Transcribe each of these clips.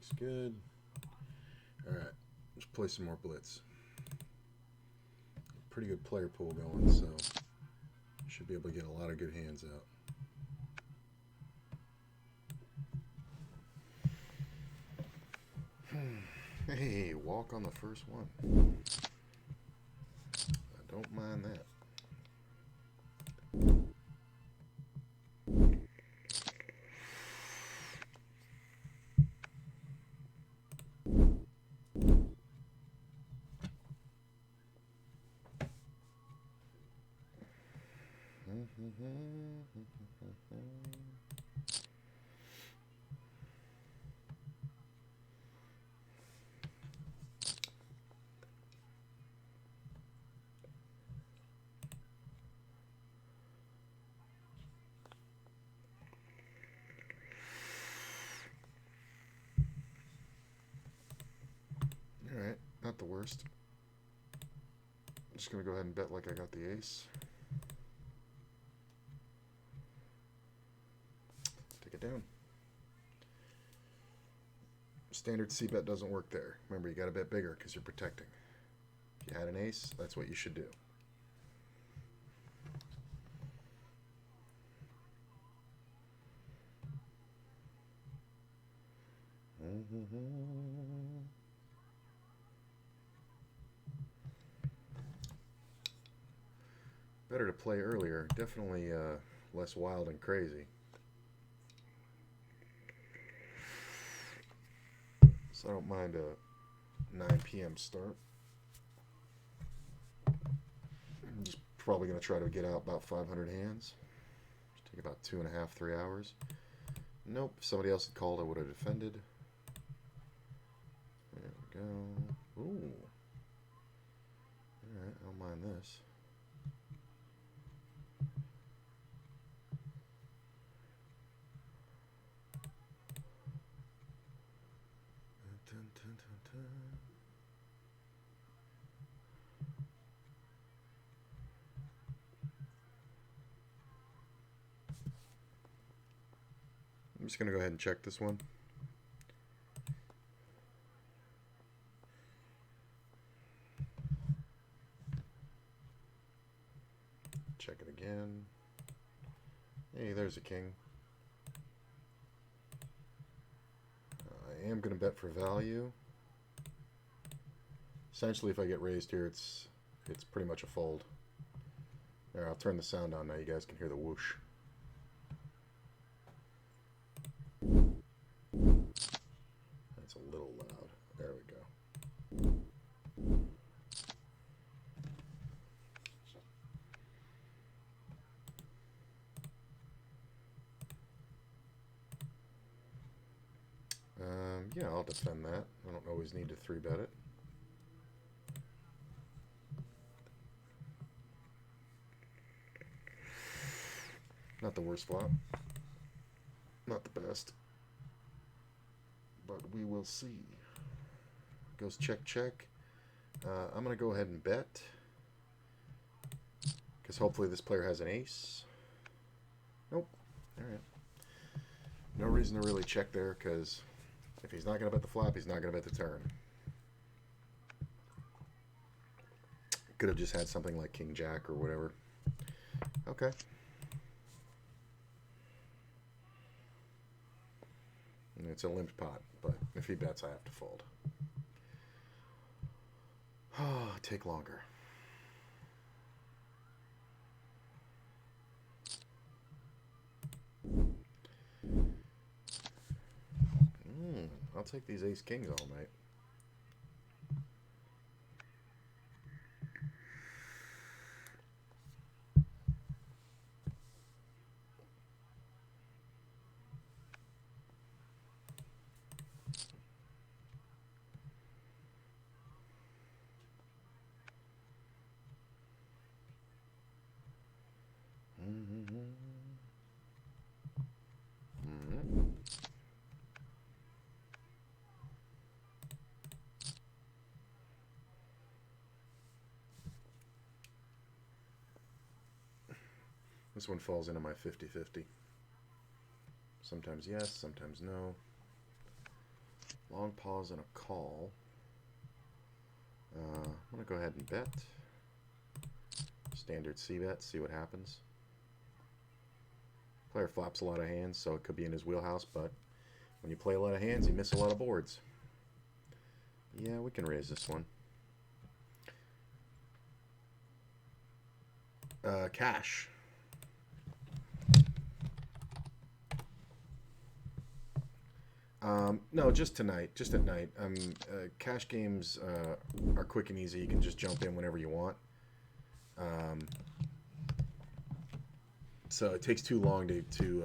Looks good. Alright, let's play some more Blitz. Pretty good player pool going, so should be able to get a lot of good hands out. Hey, walk on the first one. I don't mind that. Alright, not the worst. I'm just going to go ahead and bet like I got the ace. Take it down. Standard C-bet doesn't work there. Remember, you got to bet bigger because you're protecting. If you had an ace, that's what you should do. Better to play earlier. Definitely less wild and crazy. So I don't mind a 9 p.m. start. I'm just probably going to try to get out about 500 hands. Take about 2.5, 3 hours. Nope, if somebody else had called, I would have defended. There we go. Ooh. Alright, I don't mind this. I'm just going to go ahead and check this one. Check it again. Hey, there's a king. I am going to bet for value. Essentially, if I get raised here, it's pretty much a fold. There, I'll turn the sound on now. You guys can hear the whoosh. That's a little loud. There we go. Yeah, I'll defend that. I don't always need to 3-bet it. Not the worst flop. Not the best. But we will see. Goes check, check. I'm going to go ahead and bet. Because hopefully this player has an ace. Nope. Alright. No reason to really check there, because if he's not going to bet the flop, he's not going to bet the turn. Could have just had something like King Jack or whatever. Okay. And it's a limped pot, but if he bets, I have to fold. Oh, take longer. I'll take these ace kings all night. This one falls into my 50-50. Sometimes yes, sometimes no. Long pause and a call. I'm going to go ahead and bet. Standard C-bet, see what happens. Player flaps a lot of hands, so it could be in his wheelhouse, but when you play a lot of hands, you miss a lot of boards. Yeah, we can raise this one. Cash. No, just tonight. Just at night. Cash games are quick and easy. You can just jump in whenever you want. So it takes too long to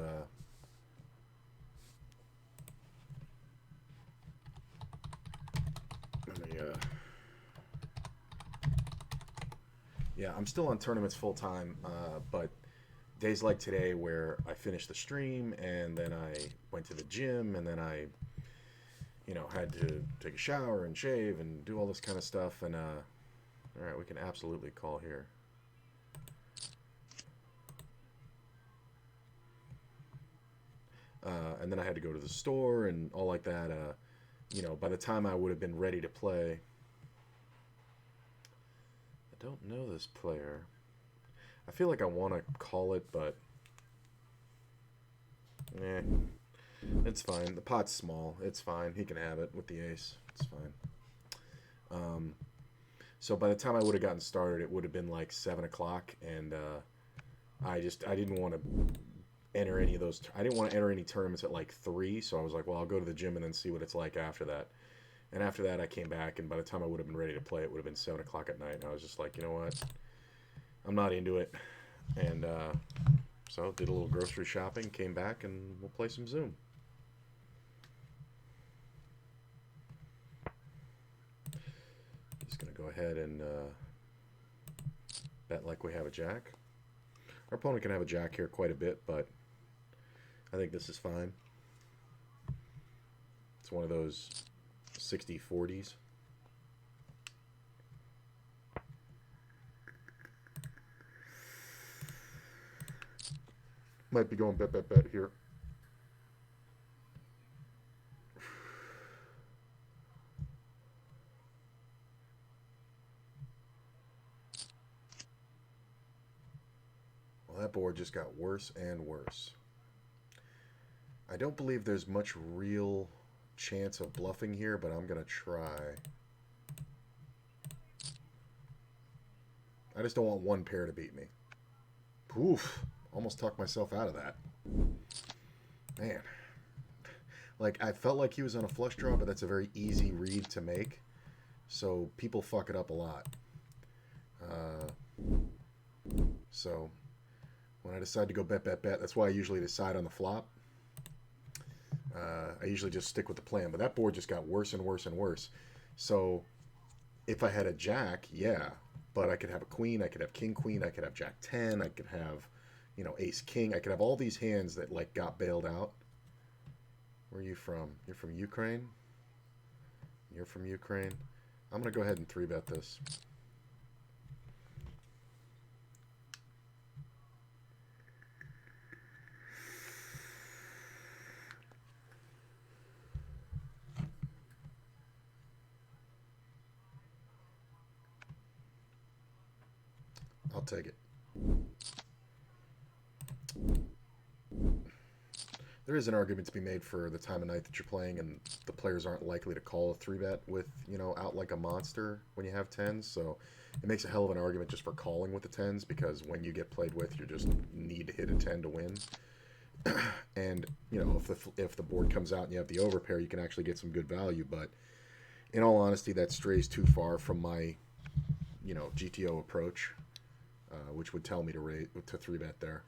yeah, I'm still on tournaments full time, but days like today where I finished the stream and then I went to the gym and then I, had to take a shower and shave and do all this kind of stuff. And all right, we can absolutely call here. And then I had to go to the store and all like that. By the time I would have been ready to play, I don't know this player. I feel like I want to call it, but it's fine. The pot's small. It's fine. He can have it with the ace. It's fine. So by the time I would have gotten started, it would have been like 7 o'clock, and I didn't want to enter any of those. I didn't want to enter any tournaments at like 3, so I was like, well, I'll go to the gym and then see what it's like after that. And after that, I came back, and by the time I would have been ready to play, it would have been 7 o'clock at night, and I was just like, you know what? I'm not into it. And so did a little grocery shopping, came back, and we'll play some Zoom. Just going to go ahead and bet like we have a jack. Our opponent can have a jack here quite a bit, but I think this is fine. It's one of those 60-40s. Might be going bet here. Well, that board just got worse and worse. I don't believe there's much real chance of bluffing here, but I'm going to try. I just don't want one pair to beat me. Oof. Almost talked myself out of that. Man. Like, I felt like he was on a flush draw, but that's a very easy read to make. So, people fuck it up a lot. So, when I decide to go bet, that's why I usually decide on the flop. I usually just stick with the plan. But that board just got worse and worse and worse. So, if I had a jack, yeah. But I could have a queen, I could have king, queen, I could have jack 10, I could have, ace, king. I could have all these hands that, like, got bailed out. Where are you from? You're from Ukraine? You're from Ukraine? I'm going to go ahead and 3-bet this. I'll take it. There is an argument to be made for the time of night that you're playing, and the players aren't likely to call a 3-bet with, out like a monster when you have 10s. So it makes a hell of an argument just for calling with the 10s, because when you get played with, you just need to hit a 10 to win. And, if the board comes out and you have the overpair, you can actually get some good value. But in all honesty, that strays too far from my, GTO approach, which would tell me to 3-bet there.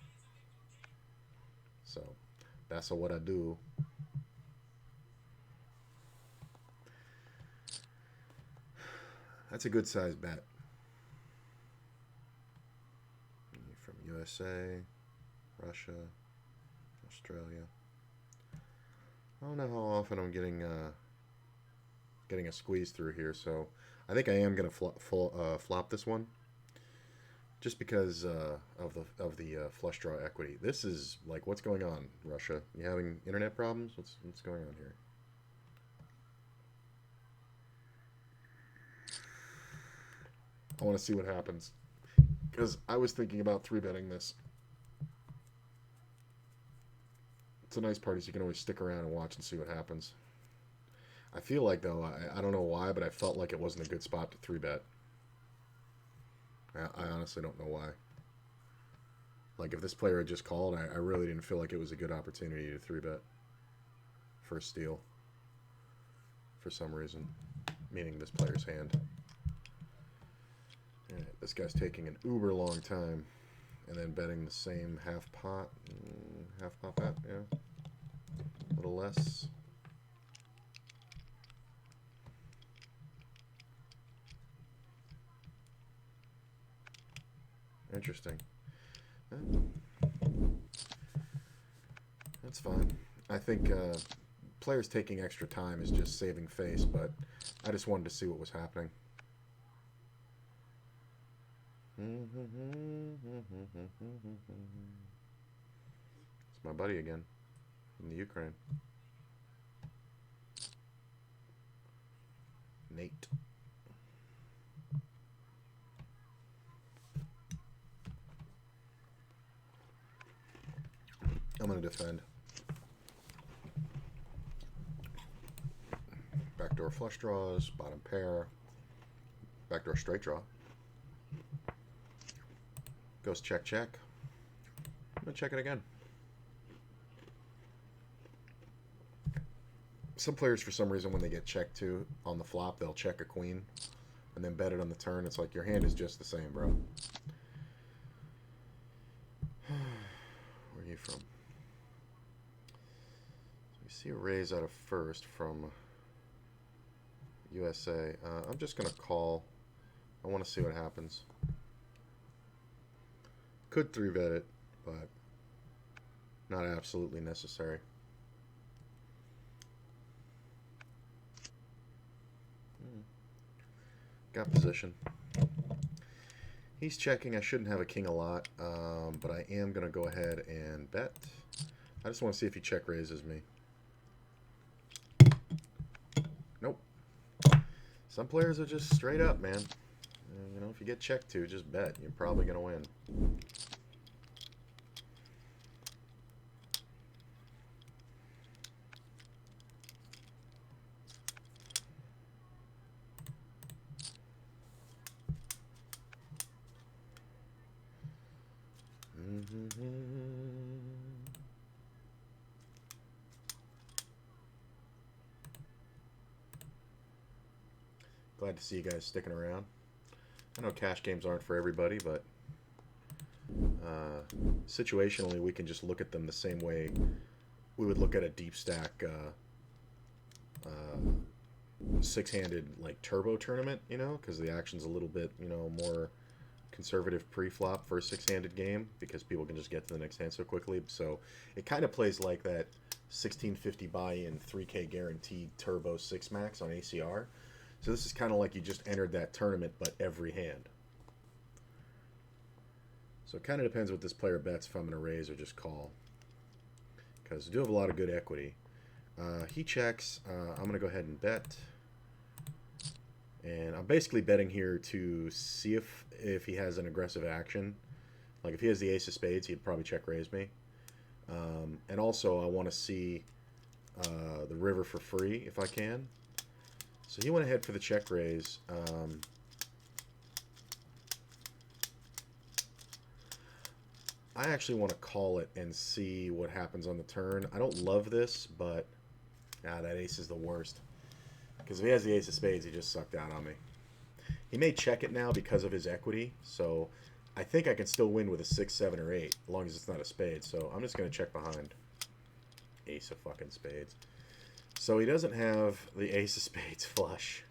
So that's what I do. That's a good sized bet. From USA, Russia, Australia. I don't know how often I'm getting a squeeze through here, so I think I am going to flop this one. Just because of the flush draw equity. This is like, what's going on, Russia? You having internet problems? What's going on here? I want to see what happens. Because I was thinking about 3-betting this. It's a nice party, so you can always stick around and watch and see what happens. I feel like, though, I don't know why, but I felt like it wasn't a good spot to 3-bet. I honestly don't know why. Like, if this player had just called, I really didn't feel like it was a good opportunity to 3-bet for a steal. For some reason. Meaning this player's hand. Alright, this guy's taking an uber long time. And then betting the same half pot. Half pot bet, yeah. A little less. Interesting. That's fine. I think players taking extra time is just saving face, but I just wanted to see what was happening. It's my buddy again from the Ukraine. Nate. I'm going to defend. Backdoor flush draws, bottom pair, backdoor straight draw. Goes check, check. I'm going to check it again. Some players, for some reason, when they get checked to on the flop, they'll check a queen and then bet it on the turn. It's like your hand is just the same, bro. Where are you from? We see a raise out of first from USA. I'm just going to call. I want to see what happens. Could 3-bet it, but not absolutely necessary. Got position. He's checking. I shouldn't have a king a lot, but I am going to go ahead and bet. I just want to see if he check raises me. Nope. Some players are just straight up, man. You know, if you get checked to, just bet. You're probably going to win. Glad to see you guys sticking around. I know cash games aren't for everybody, but situationally we can just look at them the same way we would look at a deep stack six-handed like turbo tournament, you know, because the action's a little bit, you know, more conservative pre-flop for a six-handed game because people can just get to the next hand so quickly. So it kind of plays like that 1650 buy-in 3K guaranteed turbo 6 max on ACR. So this is kind of like you just entered that tournament, but every hand. So it kind of depends what this player bets if I'm going to raise or just call. Because we do have a lot of good equity. He checks. I'm going to go ahead and bet. And I'm basically betting here to see if he has an aggressive action. Like if he has the ace of spades, he'd probably check raise me. And also I want to see the river for free if I can. So he went ahead for the check raise. I actually want to call it and see what happens on the turn. I don't love this, but that ace is the worst. Because if he has the ace of spades, he just sucked out on me. He may check it now because of his equity, so I think I can still win with a 6, 7, or 8, as long as it's not a spade. So I'm just going to check behind. Ace of fucking spades. So he doesn't have the ace of spades flush.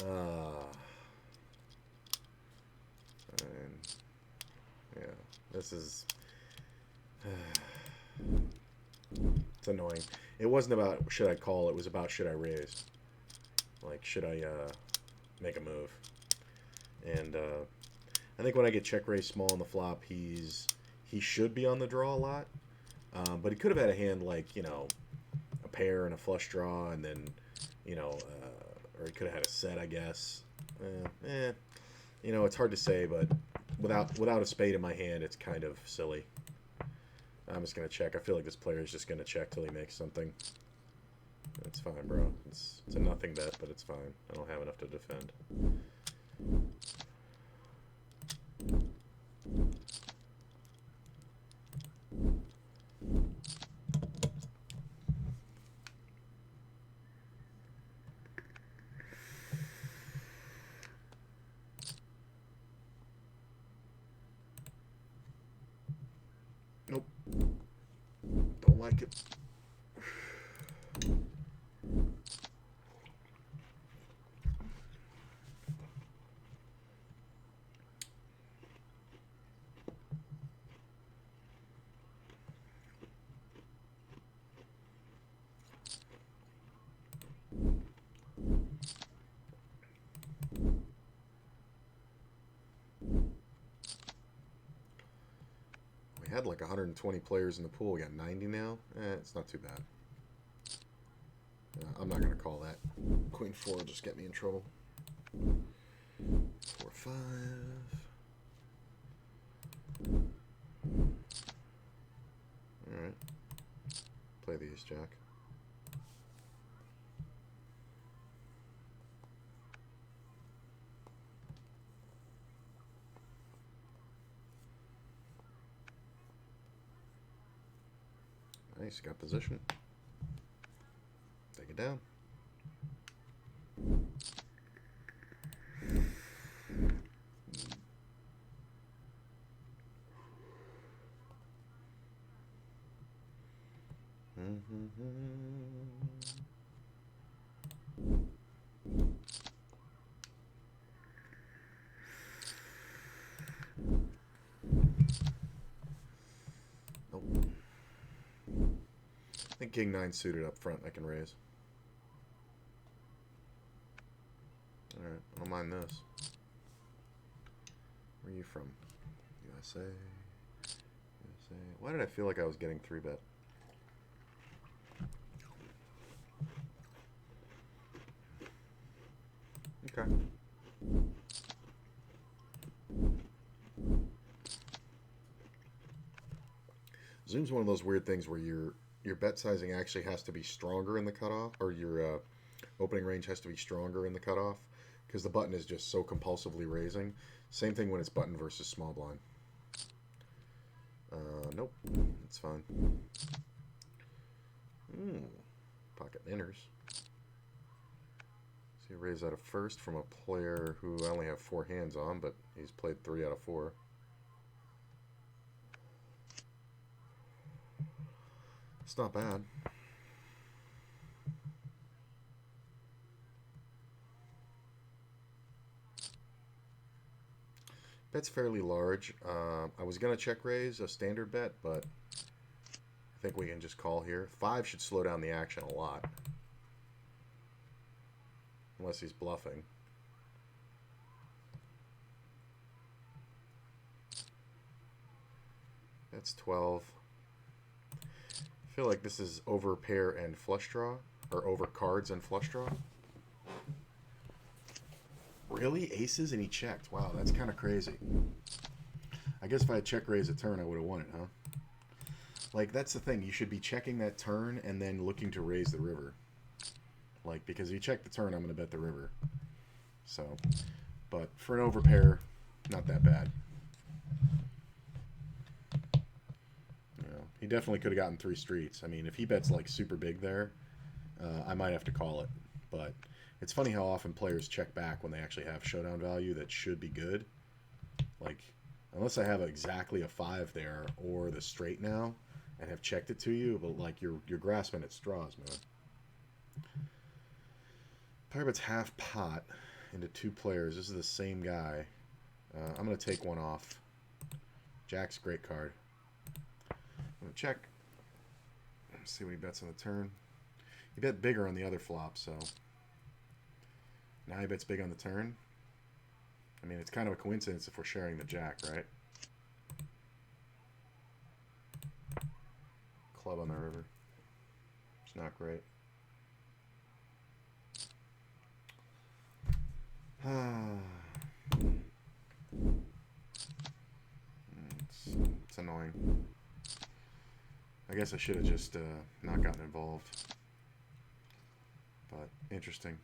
And yeah, this is... it's annoying. It wasn't about should I call, it was about should I raise. Like, should I make a move? And I think when I get check raise small on the flop, he should be on the draw a lot. But he could have had a hand like, you know, a pair and a flush draw, and then, you know, or he could have had a set, I guess. You know, it's hard to say, but without a spade in my hand, it's kind of silly. I'm just gonna check. I feel like this player is just gonna check till he makes something. It's fine, bro. It's a nothing bet, but it's fine. I don't have enough to defend. Nope. Don't like it. We had like 120 players in the pool. We got 90 now. It's not too bad. I'm not going to call that. Queen 4 will just get me in trouble. 4, 5. Alright. Play the ace jack. Nice, got position. Take it down. Nope. I think King 9 suited up front I can raise. Alright, I don't mind this. Where are you from? USA. USA. Why did I feel like I was getting 3-bet? Okay. Zoom's one of those weird things where your bet sizing actually has to be stronger in the cutoff, or your opening range has to be stronger in the cutoff, because the button is just so compulsively raising. Same thing when it's button versus small blind. Nope, it's fine. Pocket inners. So you raise out of first from a player who I only have 4 hands on, but he's played 3 out of 4. It's not bad. Bet's fairly large. I was going to check raise a standard bet, but I think we can just call here. 5 should slow down the action a lot. Unless he's bluffing. That's 12. I feel like this is over pair and flush draw, or over cards and flush draw. Really? Aces and he checked. Wow, that's kind of crazy. I guess if I had check raised a turn, I would have won it, huh? Like, that's the thing. You should be checking that turn and then looking to raise the river. Like, because if you check the turn, I'm going to bet the river. So, but for an overpair, not that bad. You know, he definitely could have gotten 3 streets. I mean, if he bets like super big there, I might have to call it. But it's funny how often players check back when they actually have showdown value that should be good. Like, unless I have exactly a 5 there or the straight now and have checked it to you, but like you're grasping at straws, man. Player bets half pot into 2 players. This is the same guy. I'm going to take one off. Jack's a great card. I'm going to check. Let's see what he bets on the turn. He bet bigger on the other flop, so now he bets big on the turn. I mean, it's kind of a coincidence if we're sharing the jack, right? Club on the river. It's not great. annoying. I guess I should have just not gotten involved. But interesting.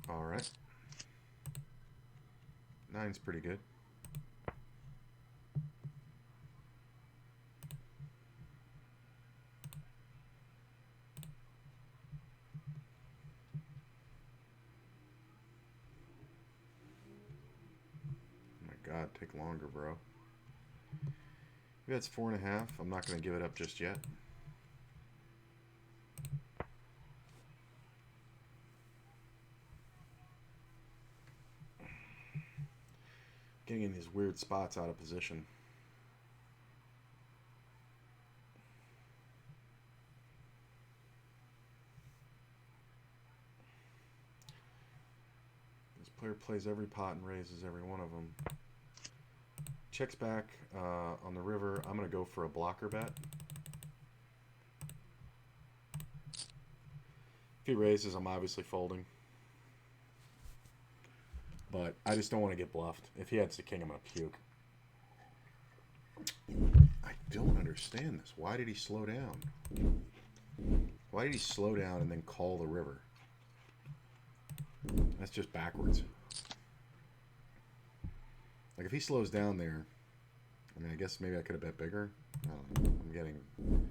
All right. 9's pretty good. God, take longer, bro. Maybe that's 4.5. I'm not going to give it up just yet. Getting in these weird spots out of position. This player plays every pot and raises every one of them. Checks back on the river. I'm going to go for a blocker bet. If he raises, I'm obviously folding. But I just don't want to get bluffed. If he has the king, I'm going to puke. I don't understand this. Why did he slow down? Why did he slow down and then call the river? That's just backwards. Like, if he slows down there, I mean, I guess maybe I could have bet bigger. I don't know.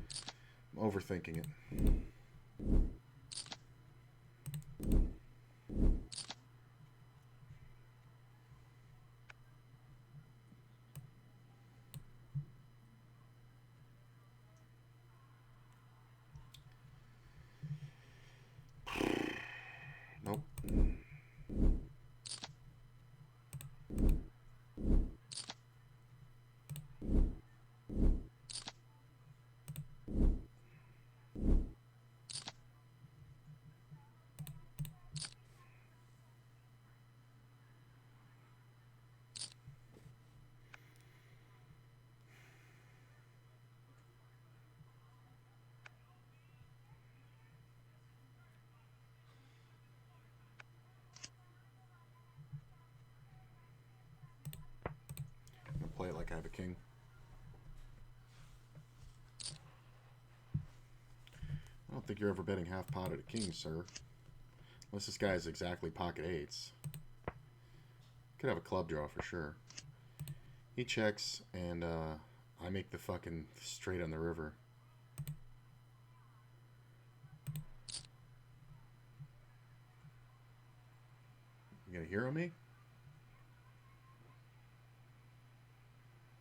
I'm overthinking it. Nope. Play it like I have a king. I don't think you're ever betting half pot at a king, sir. Unless this guy is exactly pocket eights. Could have a club draw for sure. He checks, and I make the fucking straight on the river. You gonna hero me?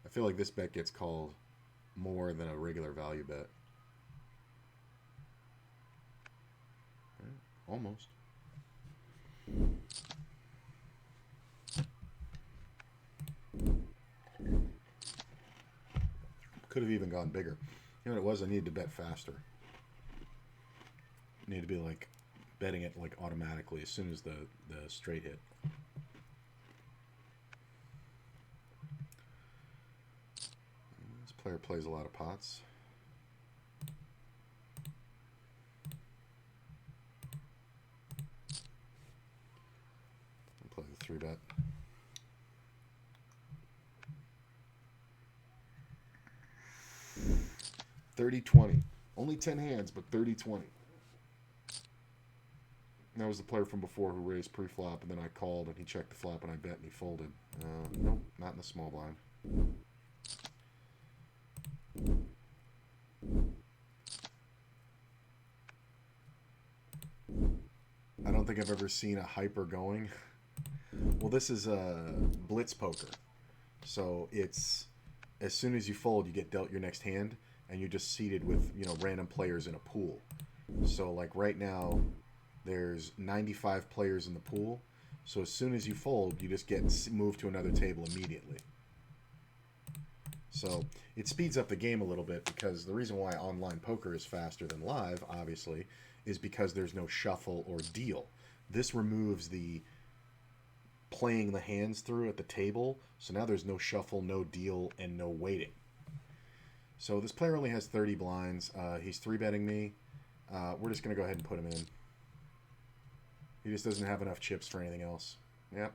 I feel like this bet gets called more than a regular value bet. Okay, almost. Could have even gone bigger. You know what it was? I needed to bet faster. I need to be like betting it like automatically as soon as the straight hit. This player plays a lot of pots. I'll play the 3-bet. $30-20. Only 10 hands, but 30-20. That was the player from before who raised pre-flop, and then I called, and he checked the flop, and I bet, and he folded. Nope, not in the small blind. I don't think I've ever seen a hyper going. Well, this is a Blitz poker. So it's, as soon as you fold, you get dealt your next hand, and you're just seated with, you know, random players in a pool. So like right now, there's 95 players in the pool. So as soon as you fold, you just get moved to another table immediately. So it speeds up the game a little bit, because the reason why online poker is faster than live, obviously, is because there's no shuffle or deal. This removes the playing the hands through at the table. So now there's no shuffle, no deal, and no waiting. So this player only has 30 blinds. He's 3-betting me. We're just going to go ahead and put him in. He just doesn't have enough chips for anything else. Yep.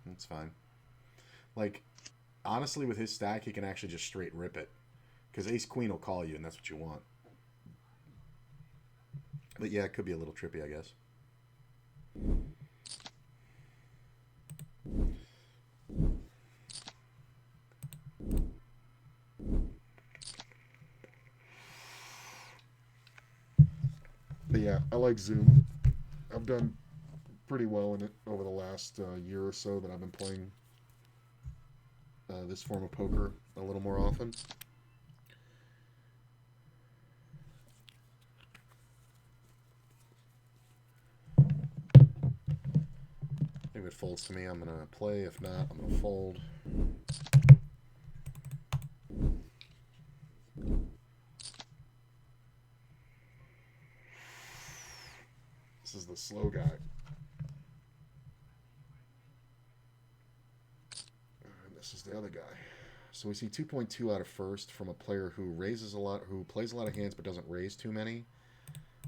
That's fine. Like, honestly, with his stack, he can actually just straight rip it. Because ace-queen will call you, and that's what you want. But yeah, it could be a little trippy, I guess. But yeah, I like Zoom. I've done pretty well in it over the last year or so that I've been playing this form of poker a little more often. If it folds to me, I'm going to play. If not, I'm going to fold. This is the slow guy. And this is the other guy. So we see 2.2 out of first from a player who raises a lot, who plays a lot of hands but doesn't raise too many.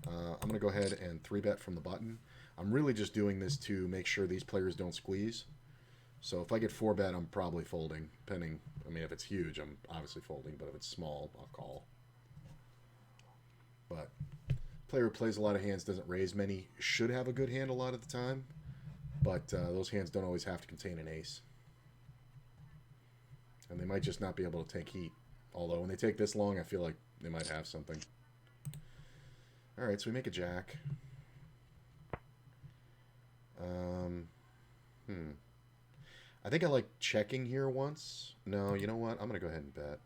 I'm going to go ahead and 3-bet from the button. I'm really just doing this to make sure these players don't squeeze. So if I get 4-bet, I'm probably folding. Depending, I mean, if it's huge, I'm obviously folding. But if it's small, I'll call. But player who plays a lot of hands, doesn't raise many, should have a good hand a lot of the time. But those hands don't always have to contain an ace. And they might just not be able to take heat. Although when they take this long, I feel like they might have something. Alright, so we make a jack. I think I like checking here once. No, you know what? I'm going to go ahead and bet.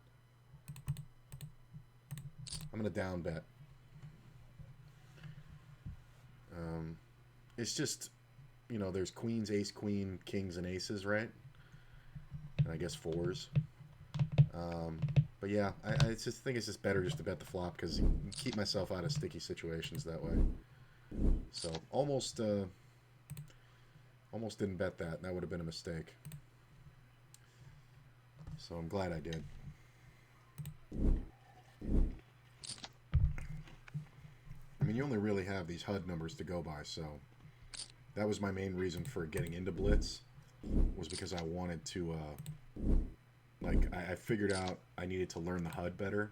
I'm going to down bet. It's just, you know, there's queens, ace, queen, kings, and aces, right? And I guess fours. But yeah, I just think it's just better just to bet the flop because you can keep myself out of sticky situations that way. So almost didn't bet that. That would have been a mistake. So I'm glad I did. I mean, you only really have these HUD numbers to go by, so that was my main reason for getting into Blitz, was because I wanted to, I figured out I needed to learn the HUD better.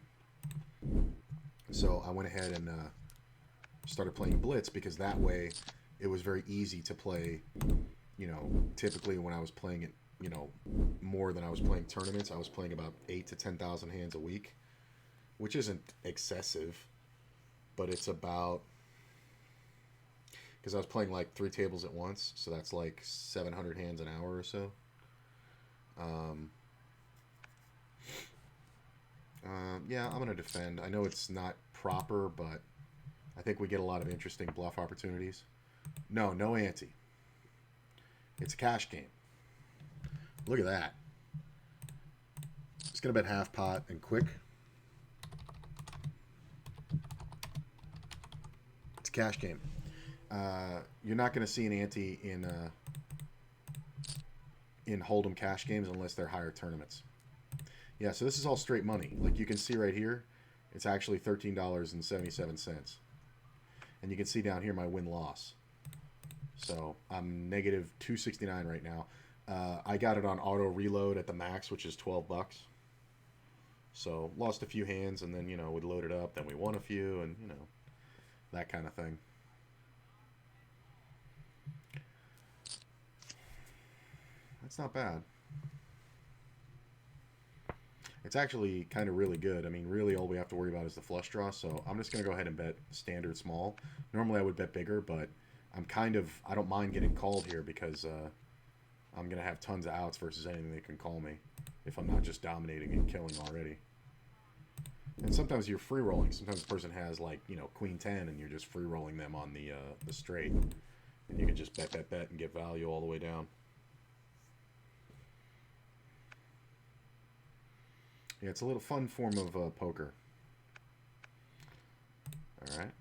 So I went ahead and started playing Blitz because that way it was very easy to play, you know, typically when I was playing it, you know, more than I was playing tournaments, I was playing about 8,000 to 10,000 hands a week, which isn't excessive, but it's about, because I was playing like 3 tables at once, so that's like 700 hands an hour or so. Yeah, I'm going to defend. I know it's not proper, but I think we get a lot of interesting bluff opportunities. No ante. It's a cash game. Look at that. Just going to bet half pot and quick. It's a cash game. You're not going to see an ante in Hold'em cash games unless they're higher tournaments. Yeah, so this is all straight money. Like you can see right here, it's actually $13.77. And you can see down here my win-loss. So I'm negative 269 right now. I got it on auto reload at the max, which is $12. So lost a few hands, and then, you know, we'd load it up, then we won a few, and, you know, that kind of thing. That's not bad. It's actually kind of really good. I mean, really all we have to worry about is the flush draw, so I'm just going to go ahead and bet standard small. Normally I would bet bigger, but I don't mind getting called here because I'm going to have tons of outs versus anything that can call me if I'm not just dominating and killing already. And sometimes you're free rolling. Sometimes the person has, like, you know, queen 10 and you're just free rolling them on the straight. And you can just bet and get value all the way down. Yeah, it's a little fun form of poker. All right.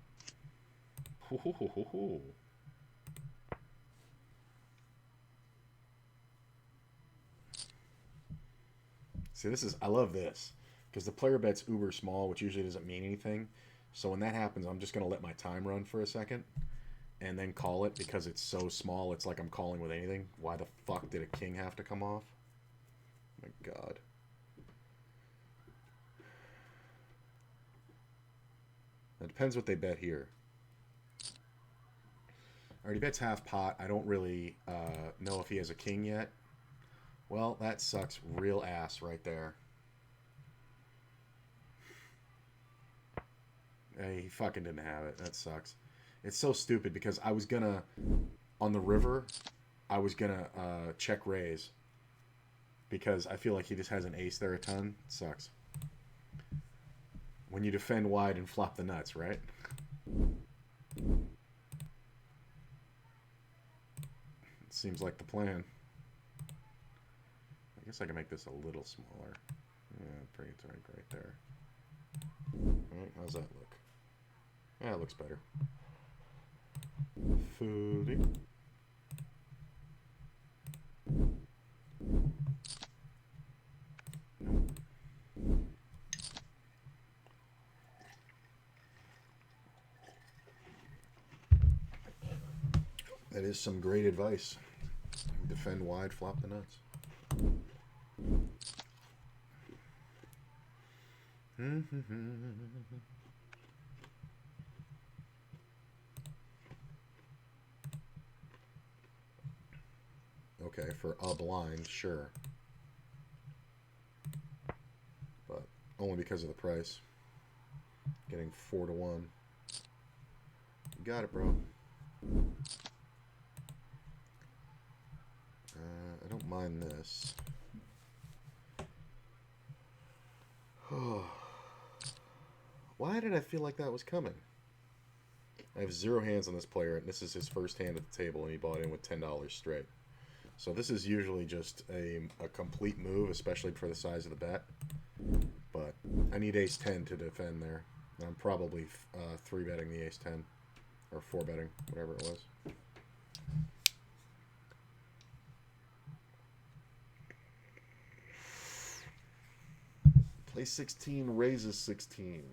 See, this is I love this because the player bet's uber small, which usually doesn't mean anything. So when that happens, I'm just gonna let my time run for a second and then call it because it's so small. It's like I'm calling with anything. Why the fuck did a king have to come off? My God. It depends what they bet here. Already bets half pot. I don't really know if he has a king yet. Well, that sucks real ass right there. He fucking didn't have it. That sucks. It's so stupid because I was gonna, on the river, I was gonna check raise. Because I feel like he just has an ace there a ton. It sucks. When you defend wide and flop the nuts, right? It seems like the plan. I guess I can make this a little smaller. Yeah, bring it to right there. Alright, how's that look? Yeah, it looks better. Fully. That is some great advice. Defend wide, flop the nuts. Okay, for a blind, sure. But only because of the price. Getting 4 to 1. You got it, bro. I don't mind this. Why did I feel like that was coming? I have 0 hands on this player, and this is his first hand at the table, and he bought in with $10 straight. So this is usually just a complete move, especially for the size of the bet. But I need ace-10 to defend there. I'm probably 3-betting the ace-10, or 4-betting, whatever it was. Play 16, raises 16.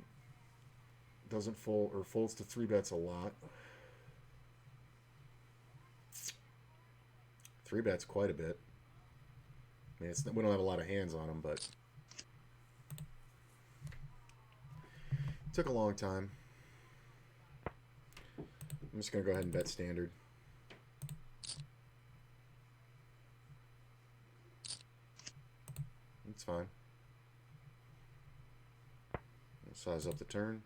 Doesn't fold, or folds to 3-bets a lot. 3-bets quite a bit. I mean, we don't have a lot of hands on him, but it took a long time. I'm just going to go ahead and bet standard. It's fine. Size up the turn.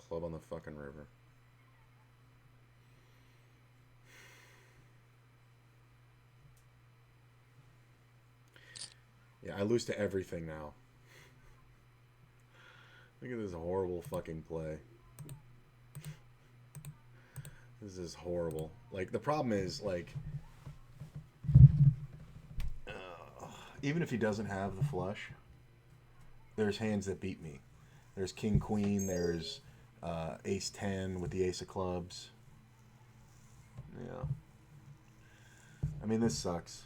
Club on the fucking river. Yeah, I lose to everything now. Look at this horrible fucking play. This is horrible. Like, the problem is, like, even if he doesn't have the flush, there's hands that beat me. There's king queen. There's ace 10 with the ace of clubs. Yeah. I mean, this sucks,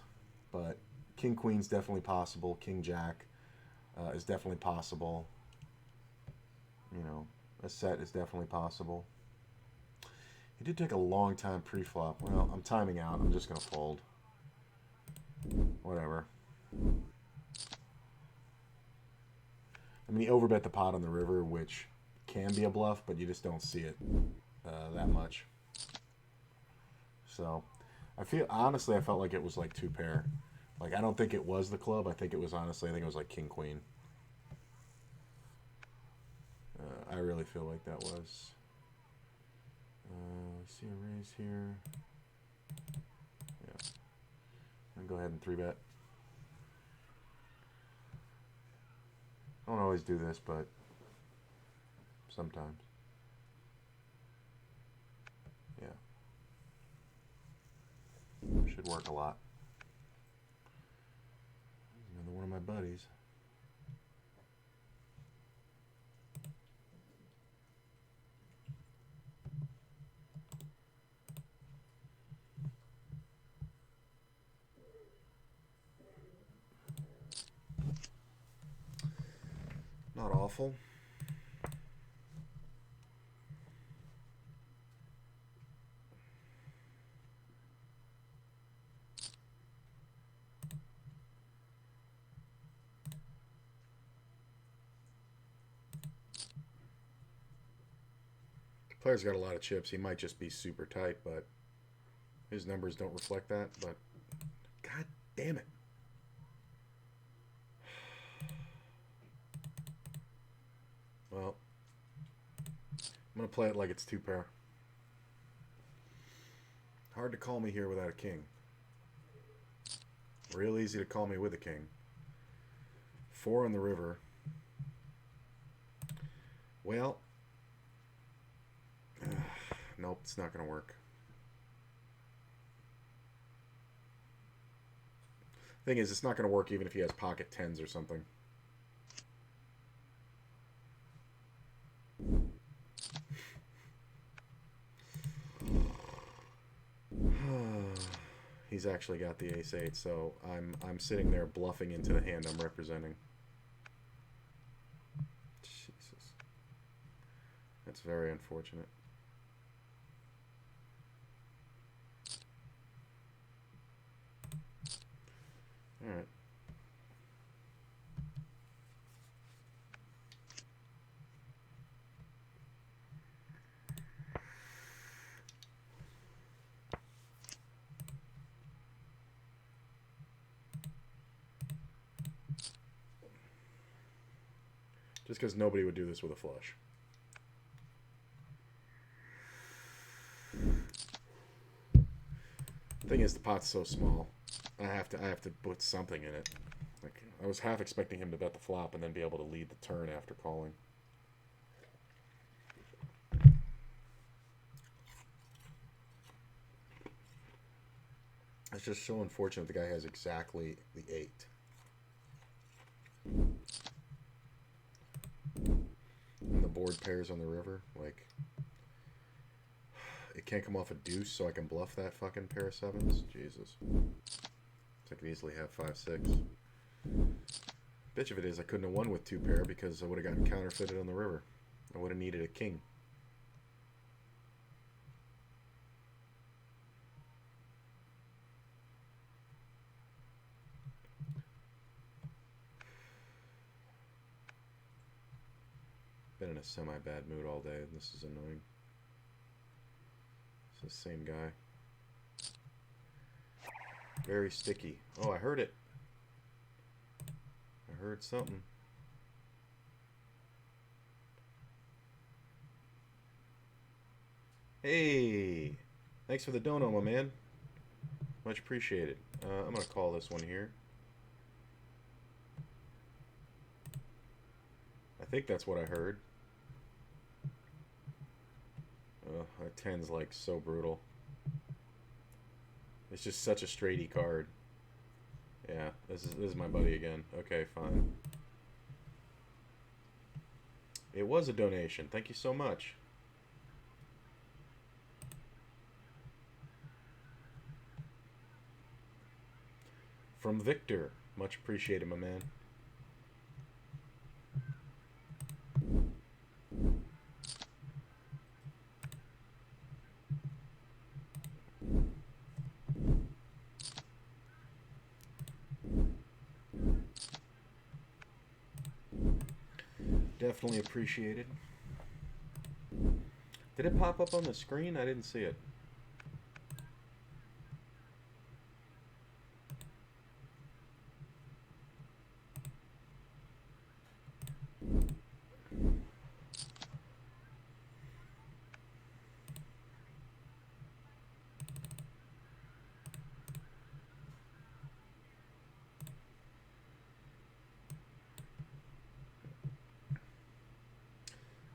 but king queen's definitely possible. King jack is definitely possible. You know, a set is definitely possible. He did take a long time pre-flop. Well, I'm timing out. I'm just going to fold. Whatever. I mean, he overbet the pot on the river, which can be a bluff, but you just don't see it that much. So, honestly, I felt like it was like 2-pair. Like, I don't think it was the club. I think it was like king queen. I really feel like that was. See a raise here. Yeah. I'm gonna go ahead and 3-bet. I don't always do this, but sometimes. Yeah. Should work a lot. Another one of my buddies. awful. Player's got a lot of chips. He might just be super tight, but his numbers don't reflect that. But god damn it. Well, I'm going to play it like it's 2 pair. Hard to call me here without a king. Real easy to call me with a king. 4 on the river. Well, nope, it's not going to work. Thing is, it's not going to work even if he has pocket 10s or something. He's actually got the ace-8, so I'm sitting there bluffing into the hand I'm representing. Jesus. That's very unfortunate. All right. Just because nobody would do this with a flush. Thing is, the pot's so small. I have to put something in it. Like, I was half expecting him to bet the flop and then be able to lead the turn after calling. It's just so unfortunate the guy has exactly the 8. And the board pairs on the river, like, it can't come off a deuce, so I can bluff that fucking pair of 7s. Jesus. I could easily have 5-6. Bitch of it is, I couldn't have won with 2 pair because I would have gotten counterfeited on the river. I would have needed a king. Been in a semi-bad mood all day, and this is annoying. It's the same guy. Very sticky. Oh, I heard it. I heard something. Hey! Thanks for the dono, my man. Much appreciated. I'm going to call this one here. I think that's what I heard. That 10's like so brutal. It's just such a straighty card. Yeah, this is my buddy again. Okay, fine. It was a donation. Thank you so much. From Victor. Much appreciated, my man. Definitely appreciated. Did it pop up on the screen? I didn't see it.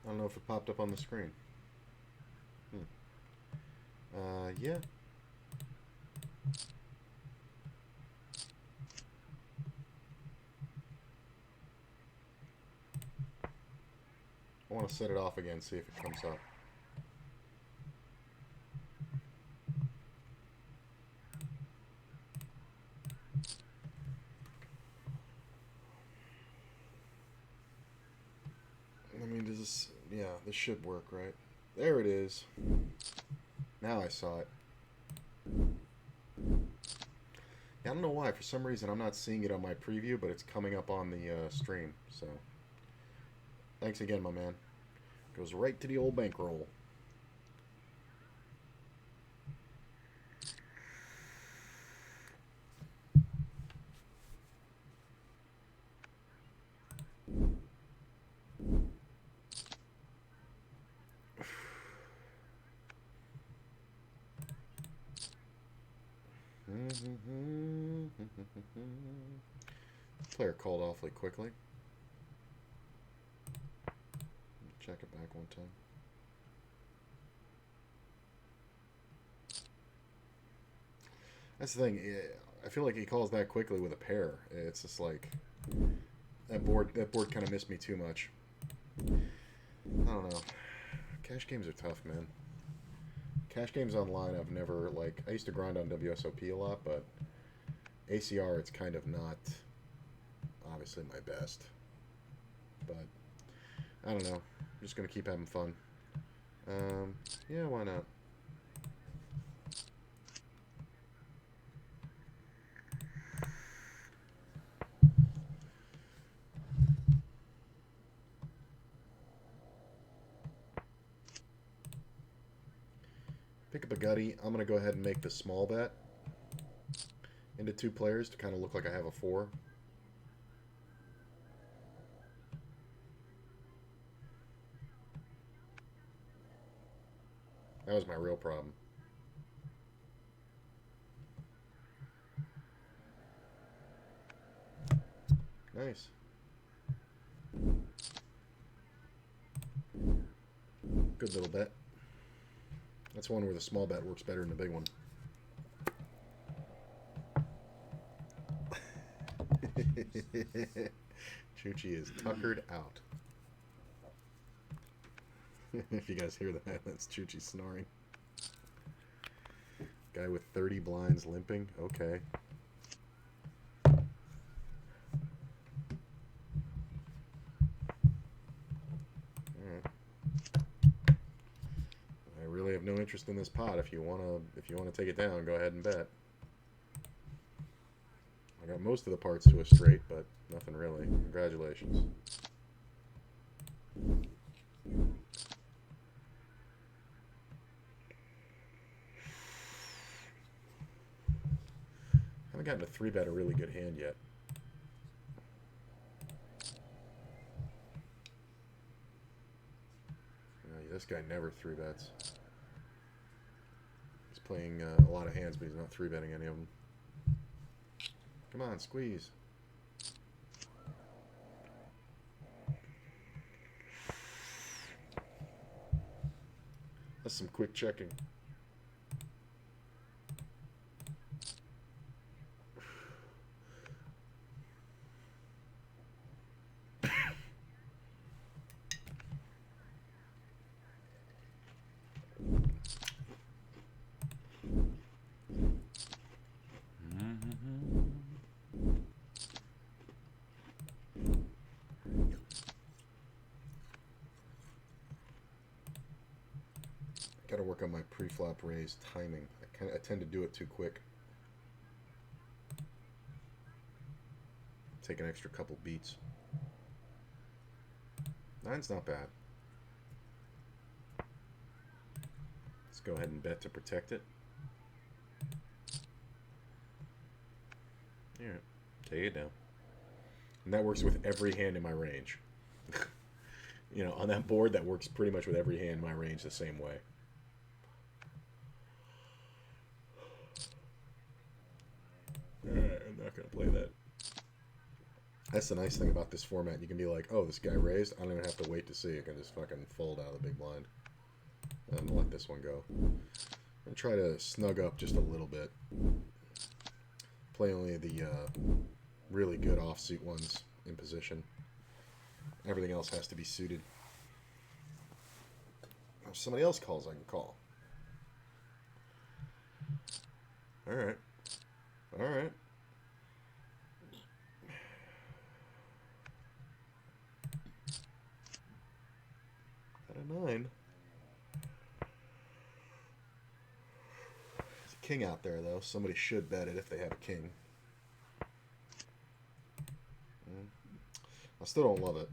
I don't know if it popped up on the screen. Yeah. I want to set it off again, see if it comes up. this should work, right? There it is. Now I saw it. Yeah, I don't know why. For some reason, I'm not seeing it on my preview, but it's coming up on the stream. So, thanks again, my man. Goes right to the old bankroll. Player called awfully quickly. Check it back one time. That's the thing. I feel like he calls that quickly with a pair. It's just like that board. That board kind of missed me too much. I don't know. Cash games are tough, man. Cash games online, I've never like. I used to grind on WSOP a lot, but ACR, it's kind of not obviously my best. But I don't know. I'm just gonna keep having fun. Yeah, why not? Pick up a gutty. I'm going to go ahead and make the small bet into 2 players to kind of look like I have a 4. That was my real problem. Nice. Good little bet. That's one where the small bet works better than the big one. Chuchi is tuckered out. If you guys hear that, that's Chuchi snoring. Guy with 30 blinds limping. Okay. I have no interest in this pot. If you wanna take it down, go ahead and bet. I got most of the parts to a straight, but nothing really. Congratulations. Haven't gotten a 3-bet a really good hand yet. This guy never 3-bets. Playing a lot of hands, but he's not 3-betting any of them. Come on, squeeze. That's some quick checking. Got to work on my pre-flop raise timing. I tend to do it too quick. Take an extra couple beats. 9's not bad. Let's go ahead and bet to protect it. Alright, take it down. And that works with every hand in my range. You know, on that board, that works pretty much with every hand in my range the same way. Alright, I'm not going to play that. That's the nice thing about this format. You can be like, oh, this guy raised. I don't even have to wait to see. I can just fucking fold out of the big blind. And I'm going to let this one go. I'm going to try to snug up just a little bit. Play only the really good offsuit ones in position. Everything else has to be suited. If somebody else calls, I can call. Alright. Alright. Got a 9. king out there, though. Somebody should bet it if they have a king. I still don't love it.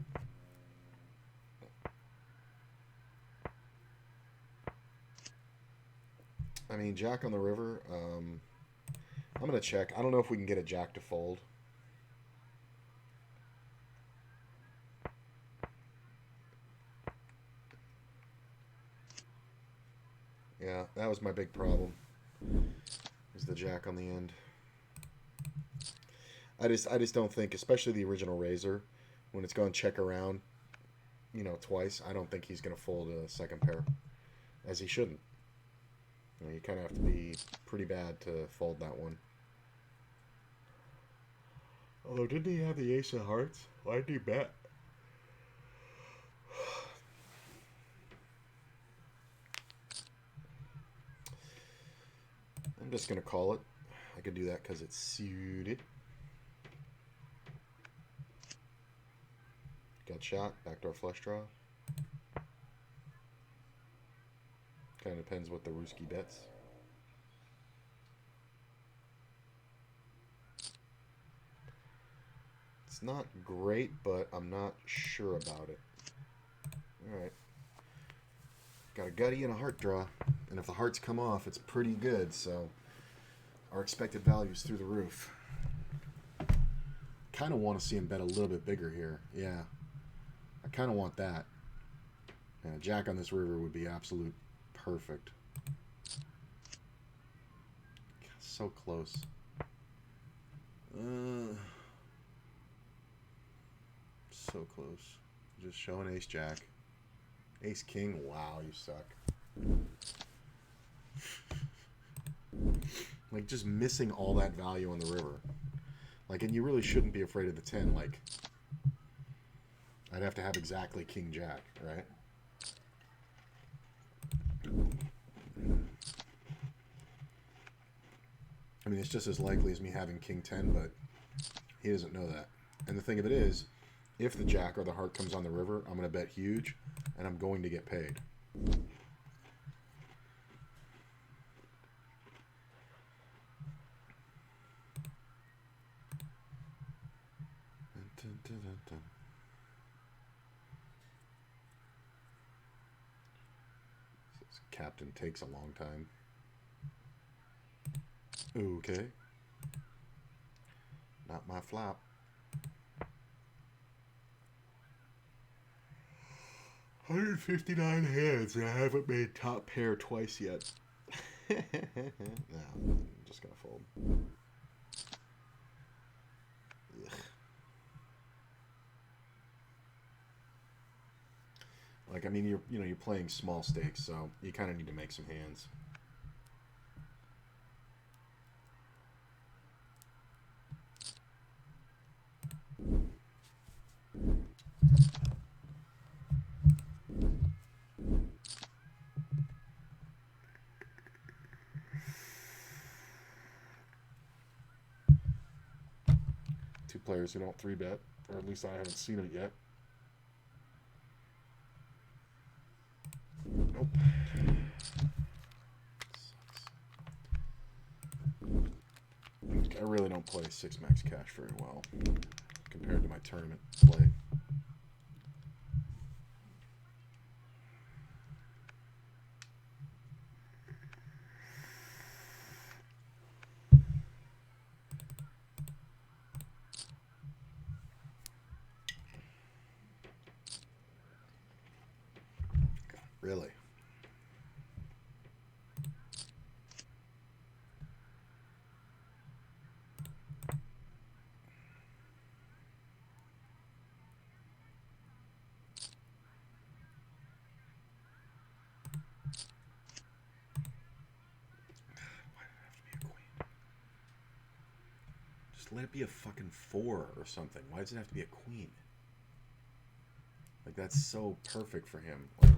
I mean, jack on the river. I'm going to check. I don't know if we can get a jack to fold. Yeah, that was my big problem. Is the jack on the end. I just don't think, especially the original Razor, when it's going check around, you know, twice, I don't think he's going to fold a second pair, as he shouldn't. You know, you kind of have to be pretty bad to fold that one. Although, didn't he have the ace of hearts? Why did he bet? I'm just going to call it. I could do that because it's suited. Got shot. Backdoor flush draw. Kind of depends what the Ruski bets. It's not great, but I'm not sure about it. Alright. Got a gutty and a heart draw. And if the hearts come off, it's pretty good, so our expected value is through the roof. Kind of want to see him bet a little bit bigger here. Yeah. I kind of want that. And a jack on this river would be absolute perfect. So close. So close. Just showing ace jack. Ace king. Wow, you suck. Like, just missing all that value on the river. Like, and you really shouldn't be afraid of the 10. Like, I'd have to have exactly king jack, right? I mean, it's just as likely as me having king 10, but he doesn't know that. And the thing of it is, if the jack or the heart comes on the river, I'm going to bet huge, and I'm going to get paid. This captain takes a long time. Okay. Not my flop. $159 hands, and I haven't made top pair twice yet. No, I'm just gonna fold. Ugh. Like, I mean, you're playing small stakes, so you kind of need to make some hands. Two players who don't 3-bet, or at least I haven't seen it yet. Nope. Sucks. I really don't play 6-max cash very well compared to my tournament play. Really? Let it be a fucking 4 or something. Why does it have to be a queen? Like, that's so perfect for him. Like,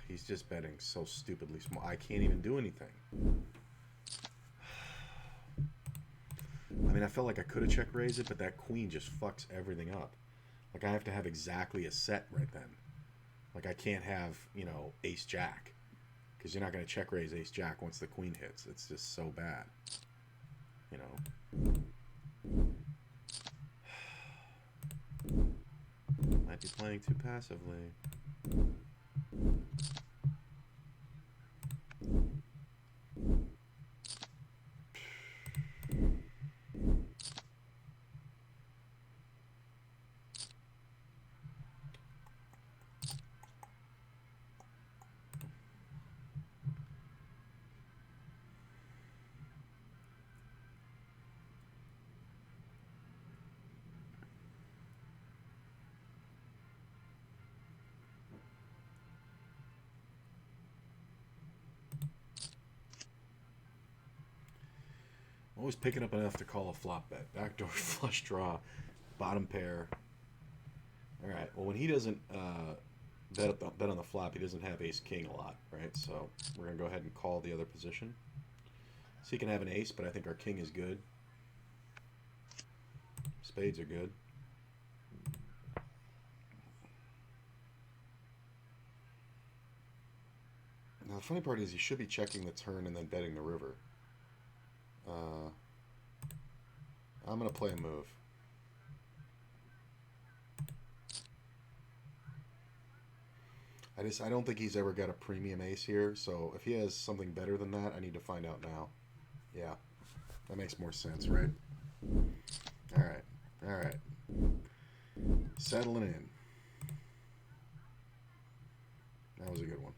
he's just betting so stupidly small. I can't even do anything. I mean, I felt like I could have check raised it, but that queen just fucks everything up. Like, I have to have exactly a set right then. Like, I can't have, you know, ace jack. Because you're not going to check raise ace jack once the queen hits. It's just so bad. You know. Might be playing too passively. Always picking up enough to call a flop bet. Backdoor flush draw, bottom pair. All right. Well, when he doesn't bet on the flop, he doesn't have ace king a lot, right? So we're gonna go ahead and call the other position. So he can have an ace, but I think our king is good. Spades are good. Now the funny part is he should be checking the turn and then betting the river. I'm going to play a move. I don't think he's ever got a premium ace here, so if he has something better than that, I need to find out now. Yeah, that makes more sense, right? All right. Settling in. That was a good one.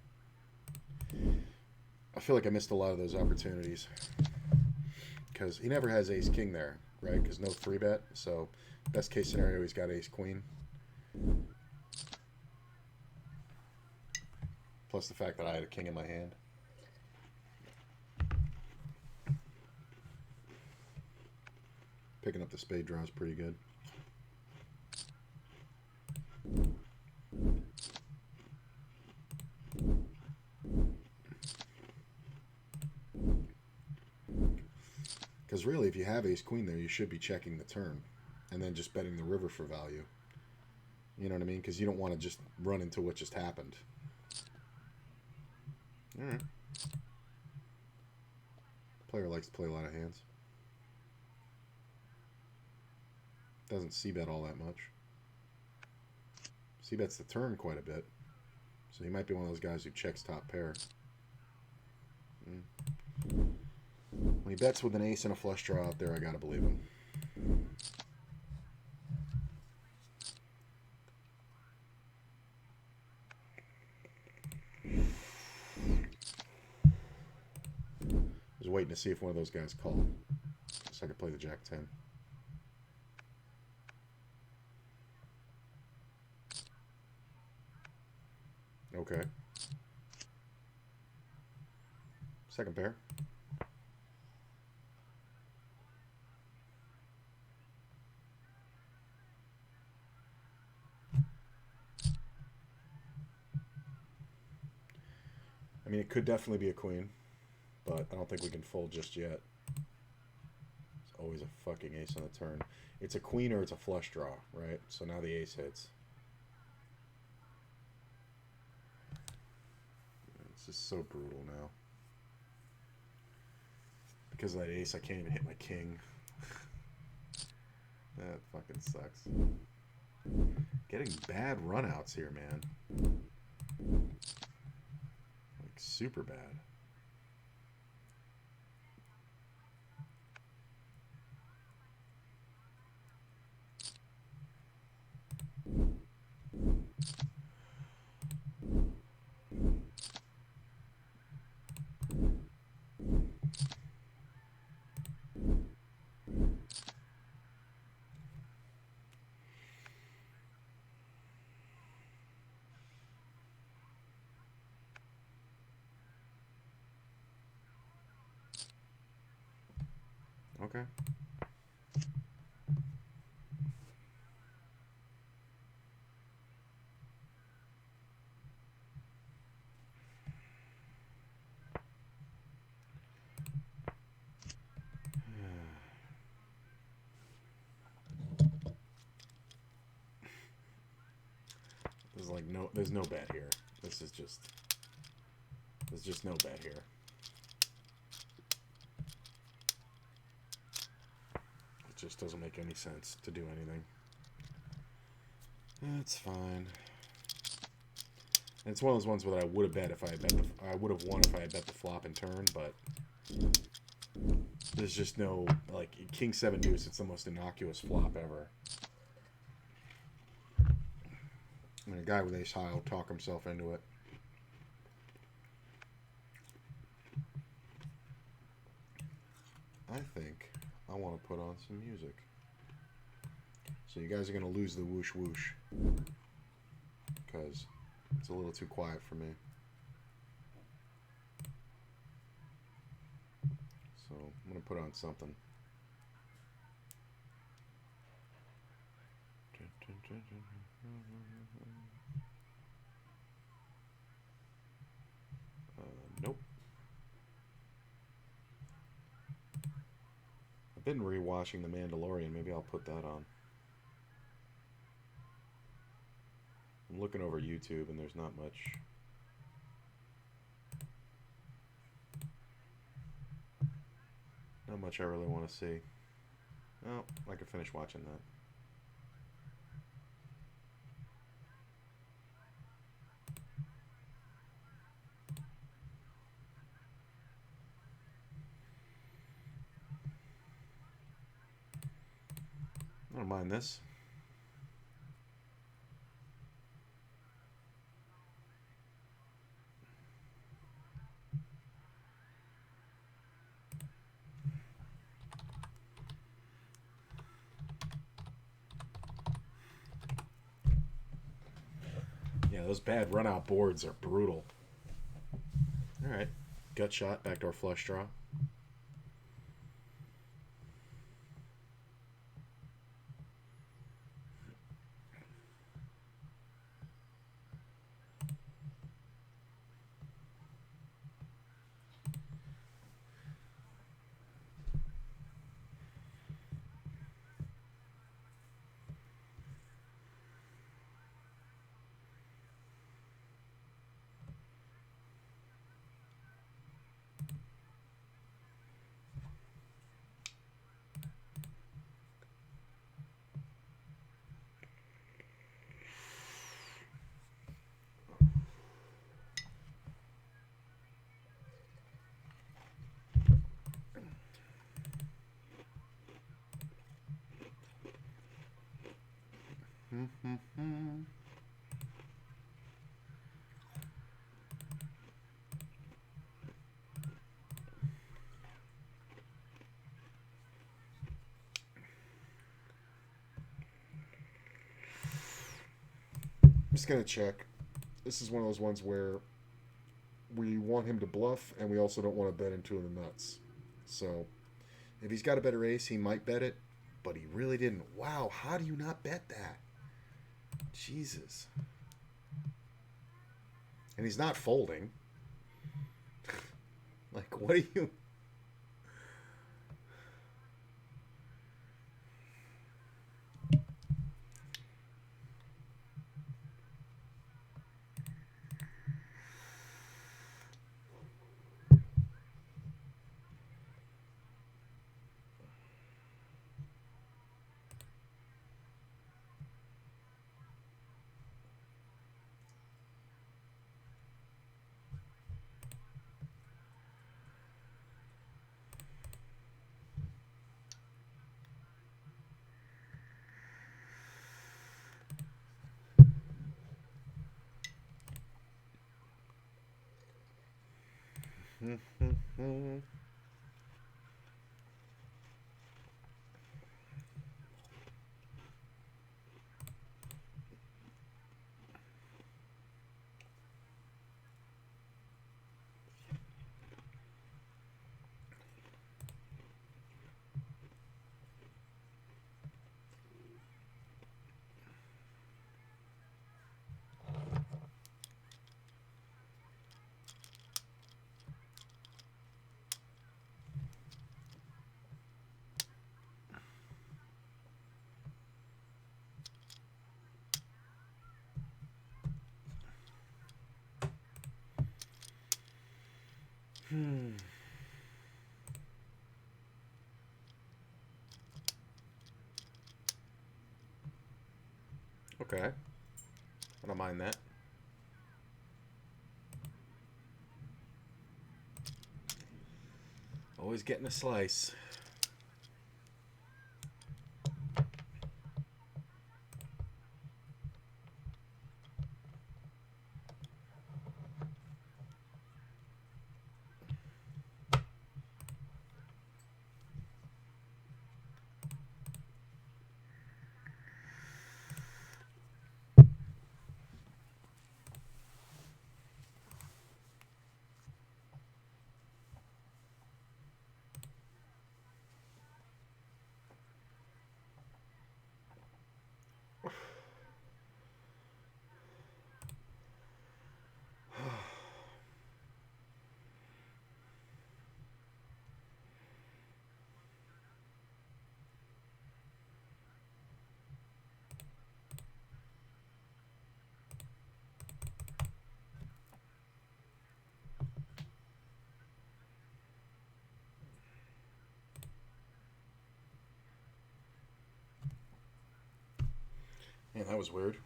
I feel like I missed a lot of those opportunities. Because he never has ace king there, right? Because no 3-bet. So best case scenario, he's got ace queen. Plus the fact that I had a king in my hand. Picking up the spade draw is pretty good. Because really, if you have ace queen there, you should be checking the turn and then just betting the river for value. You know what I mean? Because you don't want to just run into what just happened. All right. Player likes to play a lot of hands. Doesn't c-bet all that much. C-bets the turn quite a bit. So he might be one of those guys who checks top pair. When he bets with an ace and a flush draw out there, I gotta believe him. I was waiting to see if one of those guys called, so I could play the jack 10. Okay. Second pair. I mean, it could definitely be a queen, but I don't think we can fold just yet. It's always a fucking ace on the turn. It's a queen or it's a flush draw, right? So now the ace hits. This is so brutal now. Because of that ace, I can't even hit my king. That fucking sucks. Getting bad runouts here, man. Like, super bad. Okay. There's like there's no bet here. This is just There's just no bet here. It just doesn't make any sense to do anything. It's fine. And it's one of those ones where I would have bet if I had bet I would have won if I had bet the flop and turn, but there's just no, like, King 7 deuce, it's the most innocuous flop ever. I mean, a guy with ace high will talk himself into it. I think I want to put on some music. So you guys are going to lose the whoosh whoosh because it's a little too quiet for me. So I'm going to put on something. Nope. I've been rewatching The Mandalorian. Maybe I'll put that on. I'm looking over YouTube and there's not much. Not much I really want to see. Oh, I could finish watching that. I don't mind this. Yeah, those bad run-out boards are brutal. All right. Gut shot, backdoor flush draw. Just gonna check. This is one of those ones where we want him to bluff, and we also don't want to bet into the nuts. So, if he's got a better ace, he might bet it, but he really didn't. Wow, how do you not bet that? Jesus. And he's not folding. Like, what are you... Okay. I don't mind that. Always getting a slice. Man, that was weird.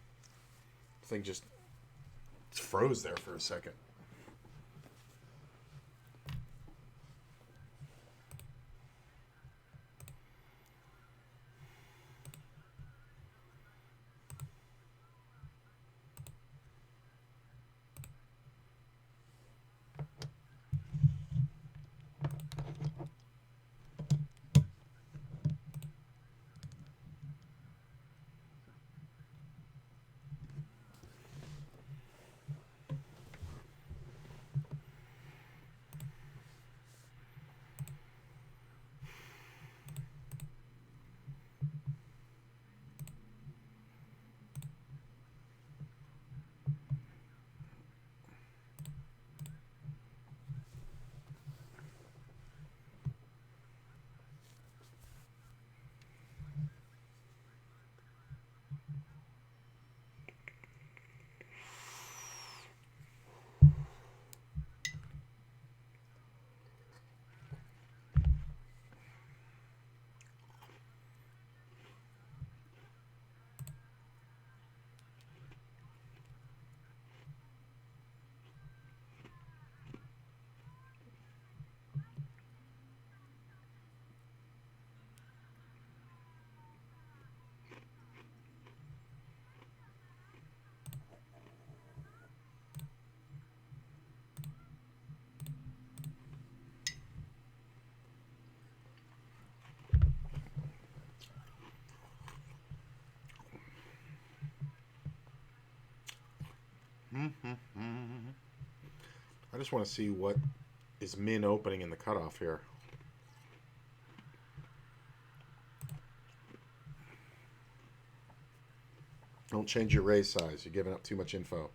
The thing just froze there for a second. I just want to see what is min opening in the cutoff here. Don't change your raise size. You're giving up too much info.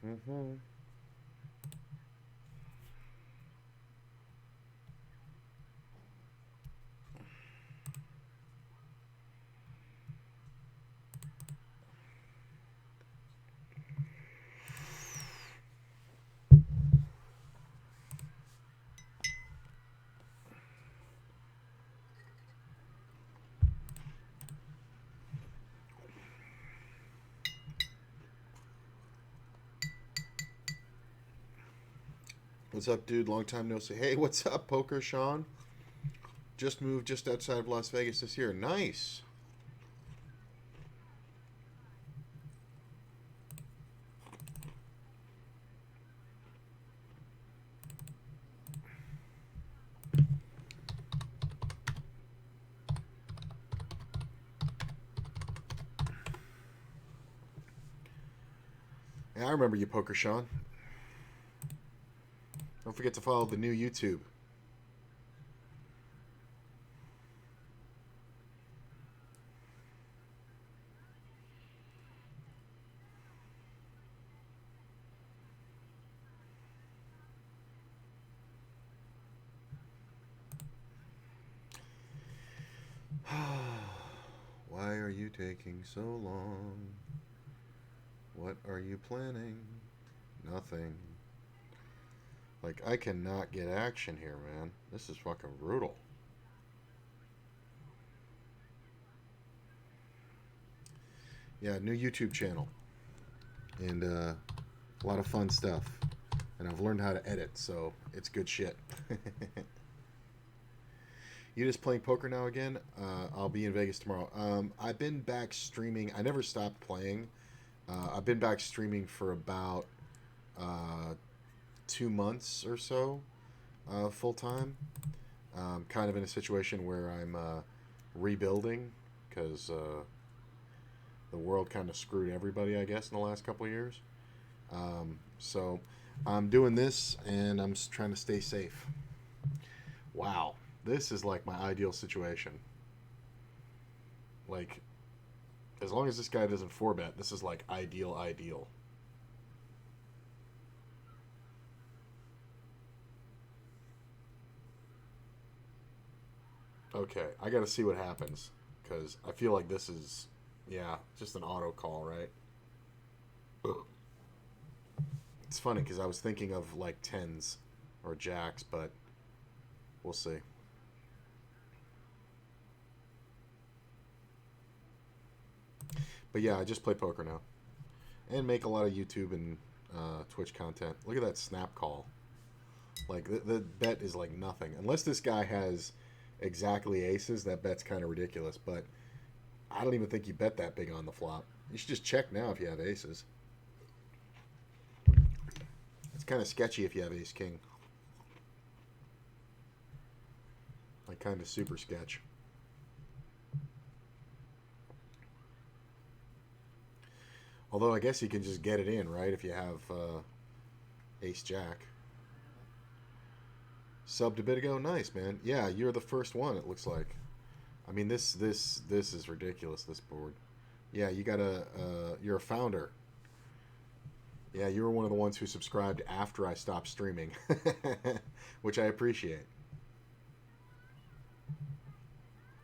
Mm-hmm. What's up, dude? Long time no see. Hey, what's up, Poker Sean? Just moved just outside of Las Vegas this year. Nice. Yeah, I remember you, Poker Sean. Don't forget to follow the new YouTube. Why are you taking so long? What are you planning? Nothing. Like, I cannot get action here, man. This is fucking brutal. Yeah, new YouTube channel. And a lot of fun stuff. And I've learned how to edit, so it's good shit. You just playing poker now again? I'll be in Vegas tomorrow. I've been back streaming. I never stopped playing. I've been back streaming for about 2 months or so, full time. Kind of in a situation where I'm rebuilding because the world kind of screwed everybody, I guess, in the last couple of years. So I'm doing this and I'm trying to stay safe. Wow, this is like my ideal situation. Like, as long as this guy doesn't 4-bet, this is like ideal. Okay, I gotta see what happens because I feel like this is, yeah, just an auto call, right? It's funny because I was thinking of like tens or jacks, but we'll see. But yeah, I just play poker now and make a lot of YouTube and Twitch content. Look at that snap call. Like the bet is like nothing unless this guy has exactly aces. That bet's kind of ridiculous, but I don't even think you bet that big on the flop. You should just check now if you have aces. It's kind of sketchy if you have ace king. Like kind of super sketch. Although I guess you can just get it in, right? If you have ace jack. Subbed a bit ago, nice man. Yeah, you're the first one. It looks like. I mean, this is ridiculous. This board. Yeah, you got a. You're a founder. Yeah, you were one of the ones who subscribed after I stopped streaming, which I appreciate.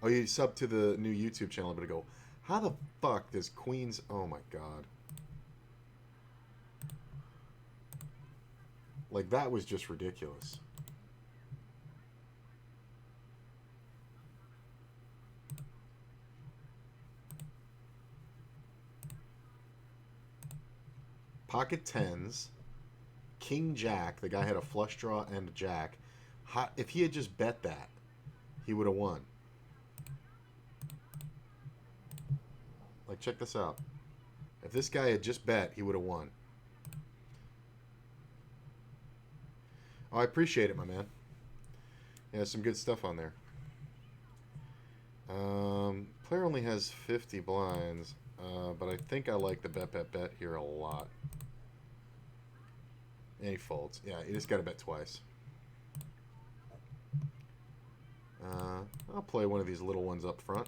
Oh, you subbed to the new YouTube channel a bit ago. How the fuck does Queens? Oh my god. Like that was just ridiculous. Pocket tens, king jack. The guy had a flush draw and a jack. If he had just bet that, he would have won. Like, check this out. If this guy had just bet, he would have won. Oh, I appreciate it, my man. Yeah, some good stuff on there. Player only has 50 blinds, but I think I like the bet here a lot. And he folds. Yeah, you just got to bet twice. I'll play one of these little ones up front.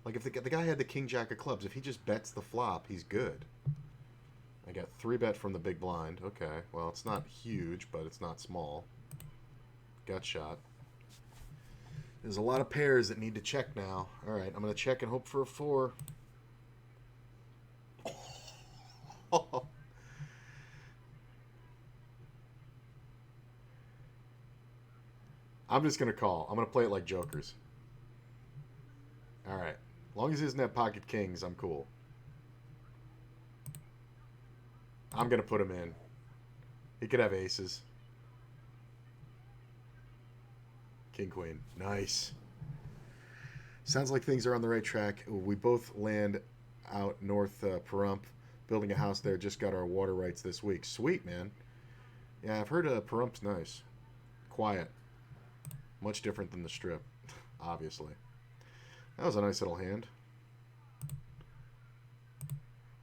Like, if the guy had the king jack of clubs, if he just bets the flop, he's good. I got 3-bet from the big blind. Okay, well, it's not huge, but it's not small. Gut shot. There's a lot of pairs that need to check now. All right, I'm going to check and hope for a 4. I'm just going to call. I'm going to play it like jokers. All right. As long as he doesn't have pocket kings, I'm cool. I'm going to put him in. He could have aces. King, queen. Nice. Sounds like things are on the right track. We both land out north Pahrump, building a house there. Just got our water rights this week. Sweet, man. Yeah, I've heard Pahrump's nice. Quiet. Much different than the Strip, obviously. That was a nice little hand.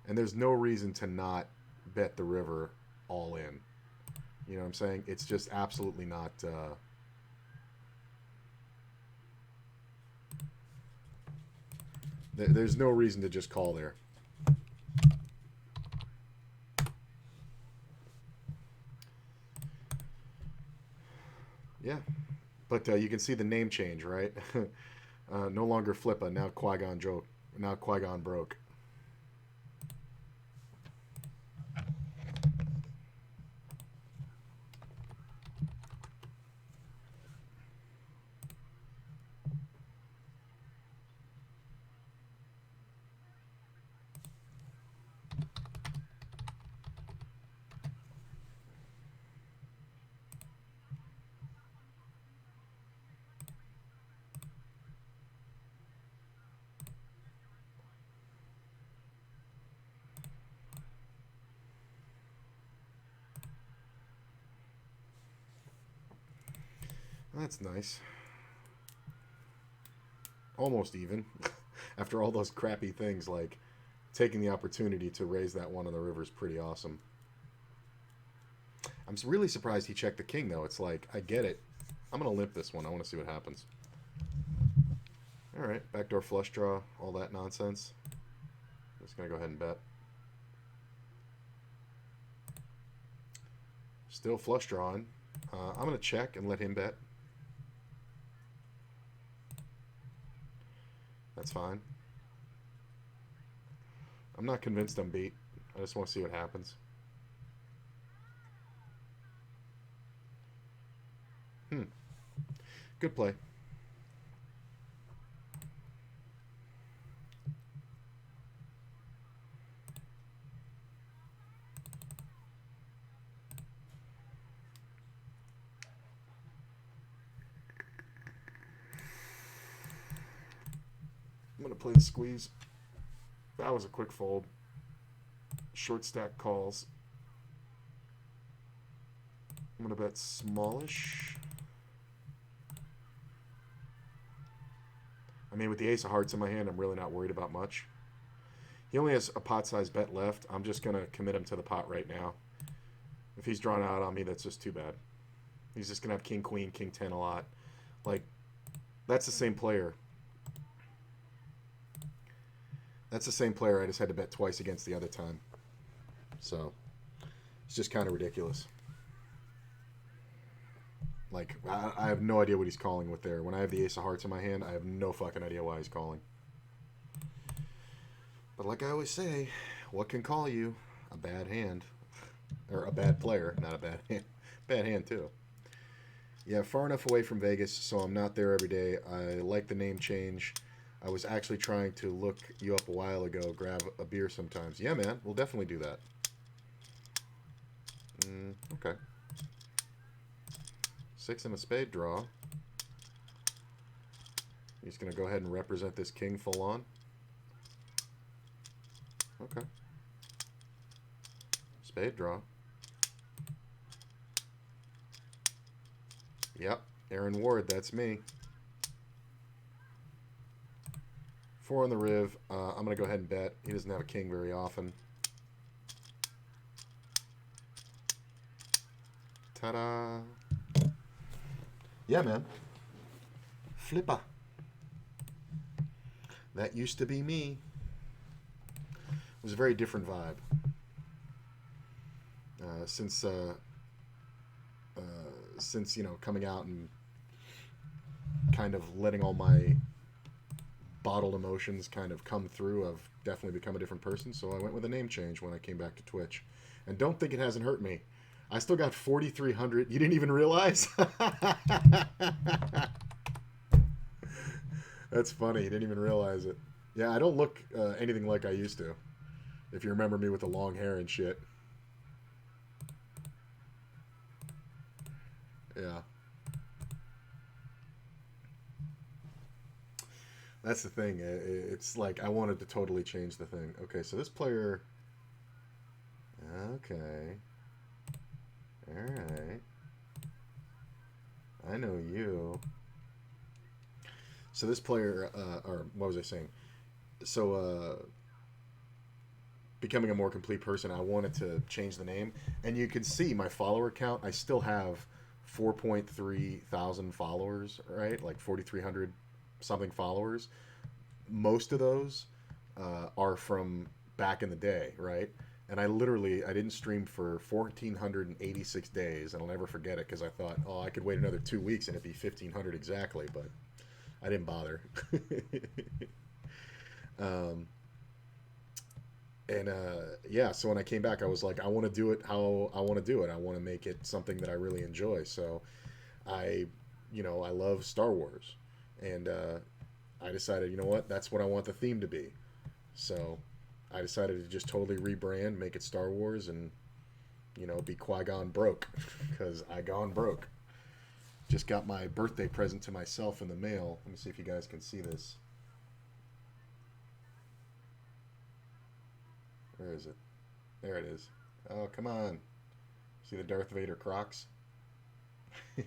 And there's no reason to not bet the river all in. You know what I'm saying? It's just absolutely not... there's no reason to just call there. Yeah. But you can see the name change, right? No longer FlipAAAA, now QuaiGonBroke. Now QuaiGonBroke. That's nice. Almost even. After all those crappy things, like taking the opportunity to raise that one on the river is pretty awesome. I'm really surprised he checked the king, though. It's like, I get it. I'm going to limp this one. I want to see what happens. All right, backdoor flush draw, all that nonsense. Just going to go ahead and bet. Still flush drawing. I'm going to check and let him bet. That's fine. I'm not convinced I'm beat. I just want to see what happens. Good play. I'm going to play the squeeze. That was a quick fold. Short stack calls. I'm going to bet smallish. I mean, with the ace of hearts in my hand, I'm really not worried about much. He only has a pot-sized bet left. I'm just going to commit him to the pot right now. If he's drawn out on me, that's just too bad. He's just going to have king, queen, king 10 a lot. Like, that's the same player. That's the same player I just had to bet twice against the other time. So, it's just kind of ridiculous. Like, I have no idea what he's calling with there. When I have the ace of hearts in my hand, I have no fucking idea why he's calling. But like I always say, what can call you? A bad hand. Or a bad player, not a bad hand. Bad hand, too. Yeah, far enough away from Vegas, so I'm not there every day. I like the name change. I was actually trying to look you up a while ago, grab a beer sometimes. Yeah, man, we'll definitely do that. Okay. 6 and a spade draw. He's going to go ahead and represent this king full on. Okay. Spade draw. Yep, Aaron Ward, that's me. 4 on the riv. I'm going to go ahead and bet. He doesn't have a king very often. Ta-da. Yeah, man. FlipAAAA. That used to be me. It was a very different vibe. Since, you know, coming out and kind of letting all my bottled emotions kind of come through, I've definitely become a different person. So I went with a name change when I came back to Twitch. And don't think it hasn't hurt me. I still got 4,300. You didn't even realize? That's funny. You didn't even realize it. Yeah, I don't look anything like I used to. If you remember me with the long hair and shit. That's the thing. It's like I wanted to totally change the thing. Okay, so this player. Okay. All right. I know you. So this player, or what was I saying? So becoming a more complete person, I wanted to change the name, and you can see my follower count. I still have 4.3 thousand followers, right? Like 4,300 something followers. Most of those are from back in the day, right? And I didn't stream for 1,486 days, and I'll never forget it because I thought, oh, I could wait another 2 weeks and it'd be 1,500 exactly, but I didn't bother. um, and yeah, so when I came back, I was like, I want to do it how I want to do it. I want to make it something that I really enjoy. So I, I love Star Wars, and I decided, you know what, that's what I want the theme to be. So I decided to just totally rebrand, make it Star Wars, and be QuaiGonBroke because I gone broke. Just got my birthday present to myself in the mail. Let me see if you guys can see this. Where is it? There it is. Oh, come on. See the Darth Vader Crocs?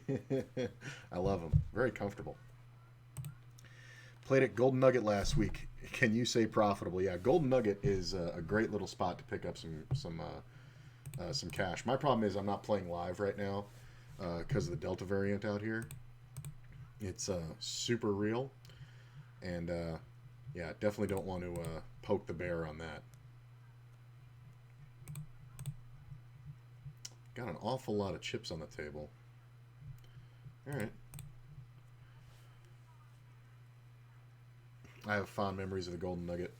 I love them. Very comfortable. Played at Golden Nugget last week. Can you say profitable? Yeah, Golden Nugget is a great little spot to pick up some cash. My problem is I'm not playing live right now because of the Delta variant out here. It's super real, and yeah, definitely don't want to poke the bear on that. Got an awful lot of chips on the table. All right. I have fond memories of the Golden Nugget.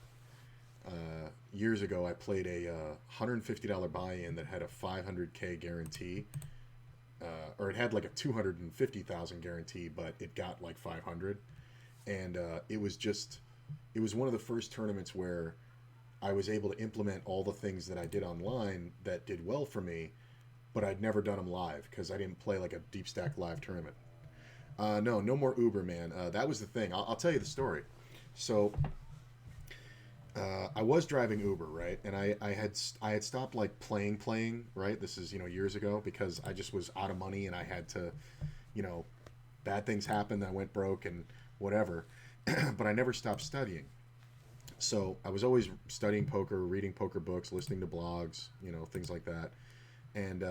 Years ago, I played a $150 buy-in that had a 500K guarantee, or it had like a 250,000 guarantee, but it got like 500, and it was one of the first tournaments where I was able to implement all the things that I did online that did well for me, but I'd never done them live because I didn't play like a deep stack live tournament. No more Uber, man. That was the thing. I'll tell you the story. So I was driving Uber, right? And I had stopped like playing, right? This is years ago because I just was out of money and I had to, you know, bad things happened. I went broke and whatever, but I never stopped studying. So I was always studying poker, reading poker books, listening to blogs, things like that, and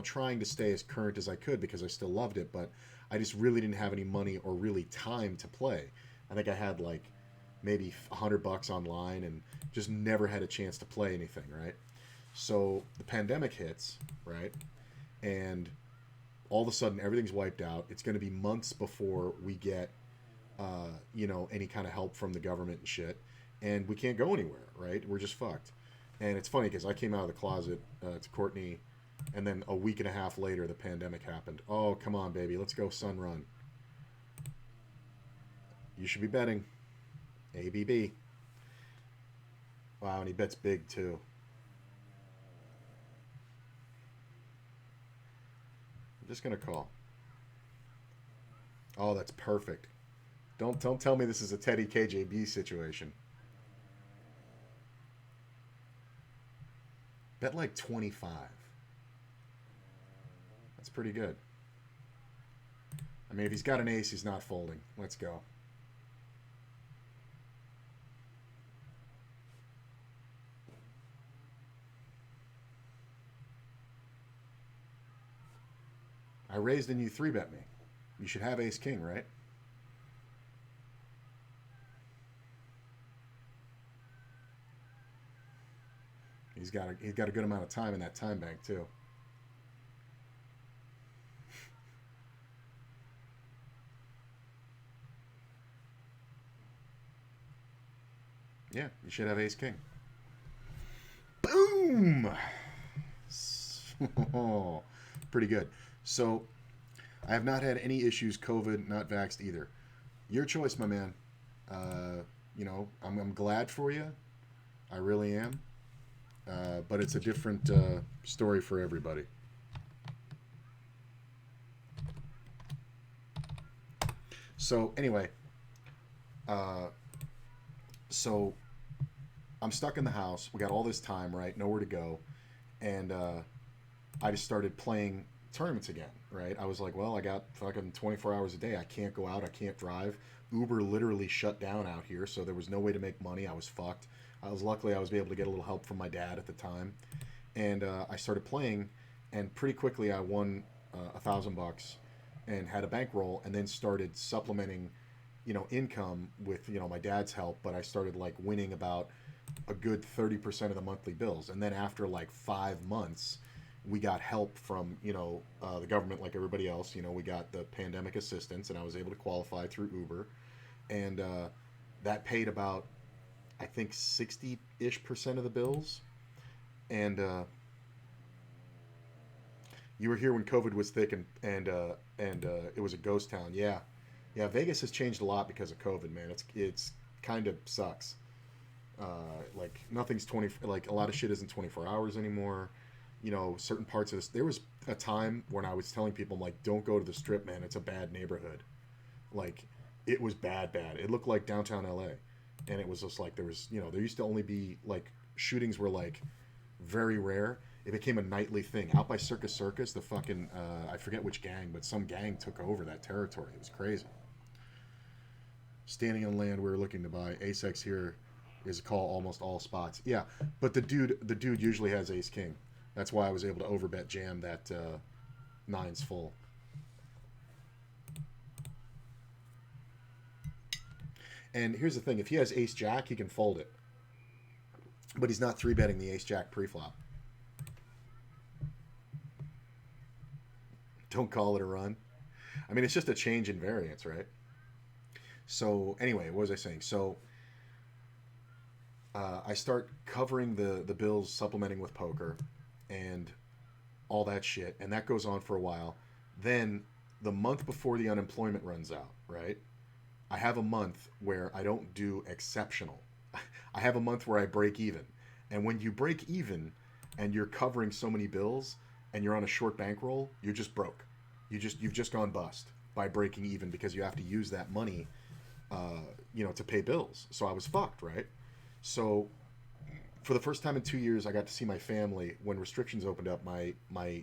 trying to stay as current as I could because I still loved it, but I just really didn't have any money or really time to play. I think I had like maybe $100 online and just never had a chance to play anything, right? So the pandemic hits, right? And all of a sudden everything's wiped out. It's going to be months before we get, any kind of help from the government and shit. And we can't go anywhere, right? We're just fucked. And it's funny because I came out of the closet to Courtney, and then a week and a half later, the pandemic happened. Oh, come on, baby. Let's go Sun Run. You should be betting. ABB. Wow, and he bets big, too. I'm just going to call. Oh, that's perfect. Don't tell me this is a Teddy KJB situation. Bet like 25. That's pretty good. I mean, if he's got an ace, he's not folding. Let's go. I raised and you 3-bet me. You should have ace king, right? He's got a good amount of time in that time bank too. Yeah, you should have ace king. Boom. Oh, pretty good. So I have not had any issues. COVID, not vaxxed either. Your choice, my man. I'm glad for you. I really am. But it's a different story for everybody. So anyway, Uh, so I'm stuck in the house. We got all this time, right? Nowhere to go. And I just started playing tournaments again, right? I was like, well, I got fucking 24 hours a day. I can't go out. I can't drive. Uber literally shut down out here, so there was no way to make money. I was fucked. Luckily I was able to get a little help from my dad at the time, and I started playing, and pretty quickly I won $1,000 and had a bankroll, and then started supplementing, income with my dad's help. But I started like winning about a good 30% of the monthly bills, and then after like 5 months, we got help from the government like everybody else. We got the pandemic assistance, and I was able to qualify through Uber, and that paid about I think 60-ish% of the bills. And you were here when COVID was thick, and it was a ghost town. Yeah, yeah. Vegas has changed a lot because of COVID, man. It's kind of sucks. Like nothing's 20. Like a lot of shit isn't 24 hours anymore. Certain parts of this. There was a time when I was telling people, I'm like, don't go to the Strip, man. It's a bad neighborhood. Like, it was bad, bad. It looked like downtown LA, and it was just like there was, there used to only be like shootings were like very rare. It became a nightly thing. Out by Circus Circus, the fucking I forget which gang, but some gang took over that territory. It was crazy. Standing on land we were looking to buy. Ace X here is a call almost all spots. Yeah, but the dude usually has Ace King. That's why I was able to overbet jam that nine's full. And here's the thing: if he has Ace Jack, he can fold it, but he's not three betting the Ace Jack preflop. Don't call it a run. I mean, it's just a change in variance, right? So anyway, what was I saying? So I start covering the bills, supplementing with poker, and all that shit, and that goes on for a while. Then the month before the unemployment runs out, right? I have a month where I don't do exceptional. I have a month where I break even. And when you break even and you're covering so many bills and you're on a short bankroll, you're just broke. You've just gone bust by breaking even because you have to use that money to pay bills. So I was fucked, right? So for the first time in 2 years, I got to see my family when restrictions opened up. My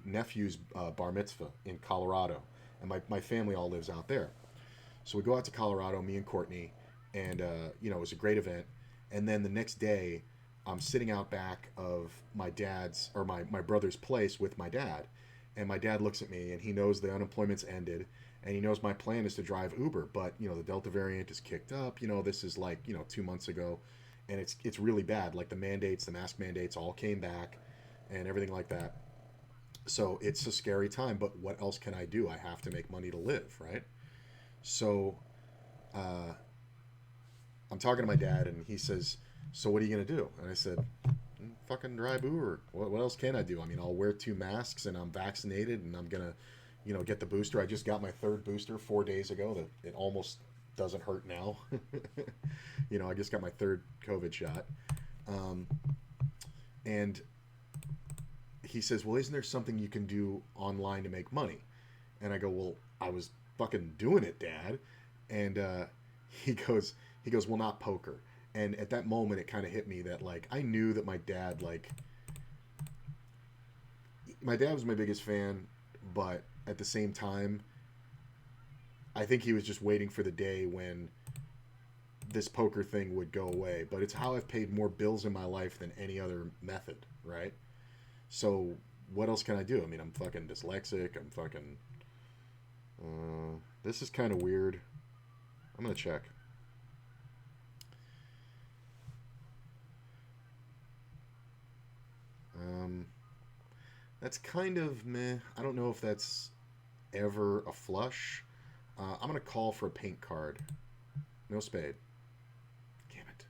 nephew's bar mitzvah in Colorado, and my family all lives out there. So we go out to Colorado, me and Courtney, and it was a great event. And then the next day, I'm sitting out back of my dad's or my brother's place with my dad, and my dad looks at me and he knows the unemployment's ended, and he knows my plan is to drive Uber, but the Delta variant is kicked up. This is like 2 months ago, and it's really bad. Like the mandates, the mask mandates, all came back, and everything like that. So it's a scary time. But what else can I do? I have to make money to live, right? So uh, I'm talking to my dad, and he says, "So what are you gonna do?" And I said, "Fucking drive Uber. What else can I do? I mean, I'll wear 2 masks, and I'm vaccinated, and I'm gonna, get the booster. I just got my third booster 4 days ago. That it almost doesn't hurt now. I just got my third COVID shot." Um, and he says, "Well, isn't there something you can do online to make money?" And I go, "Well, I was fucking doing it, Dad." And he goes, "Well, not poker." And at that moment, it kind of hit me that like I knew that my dad was my biggest fan, but at the same time, I think he was just waiting for the day when this poker thing would go away. But it's how I've paid more bills in my life than any other method, right? So what else can I do? I mean, I'm fucking dyslexic. I'm fucking. This is kind of weird. I'm gonna check. That's kind of meh. I don't know if that's ever a flush. I'm gonna call for a pink card. No spade. Damn it.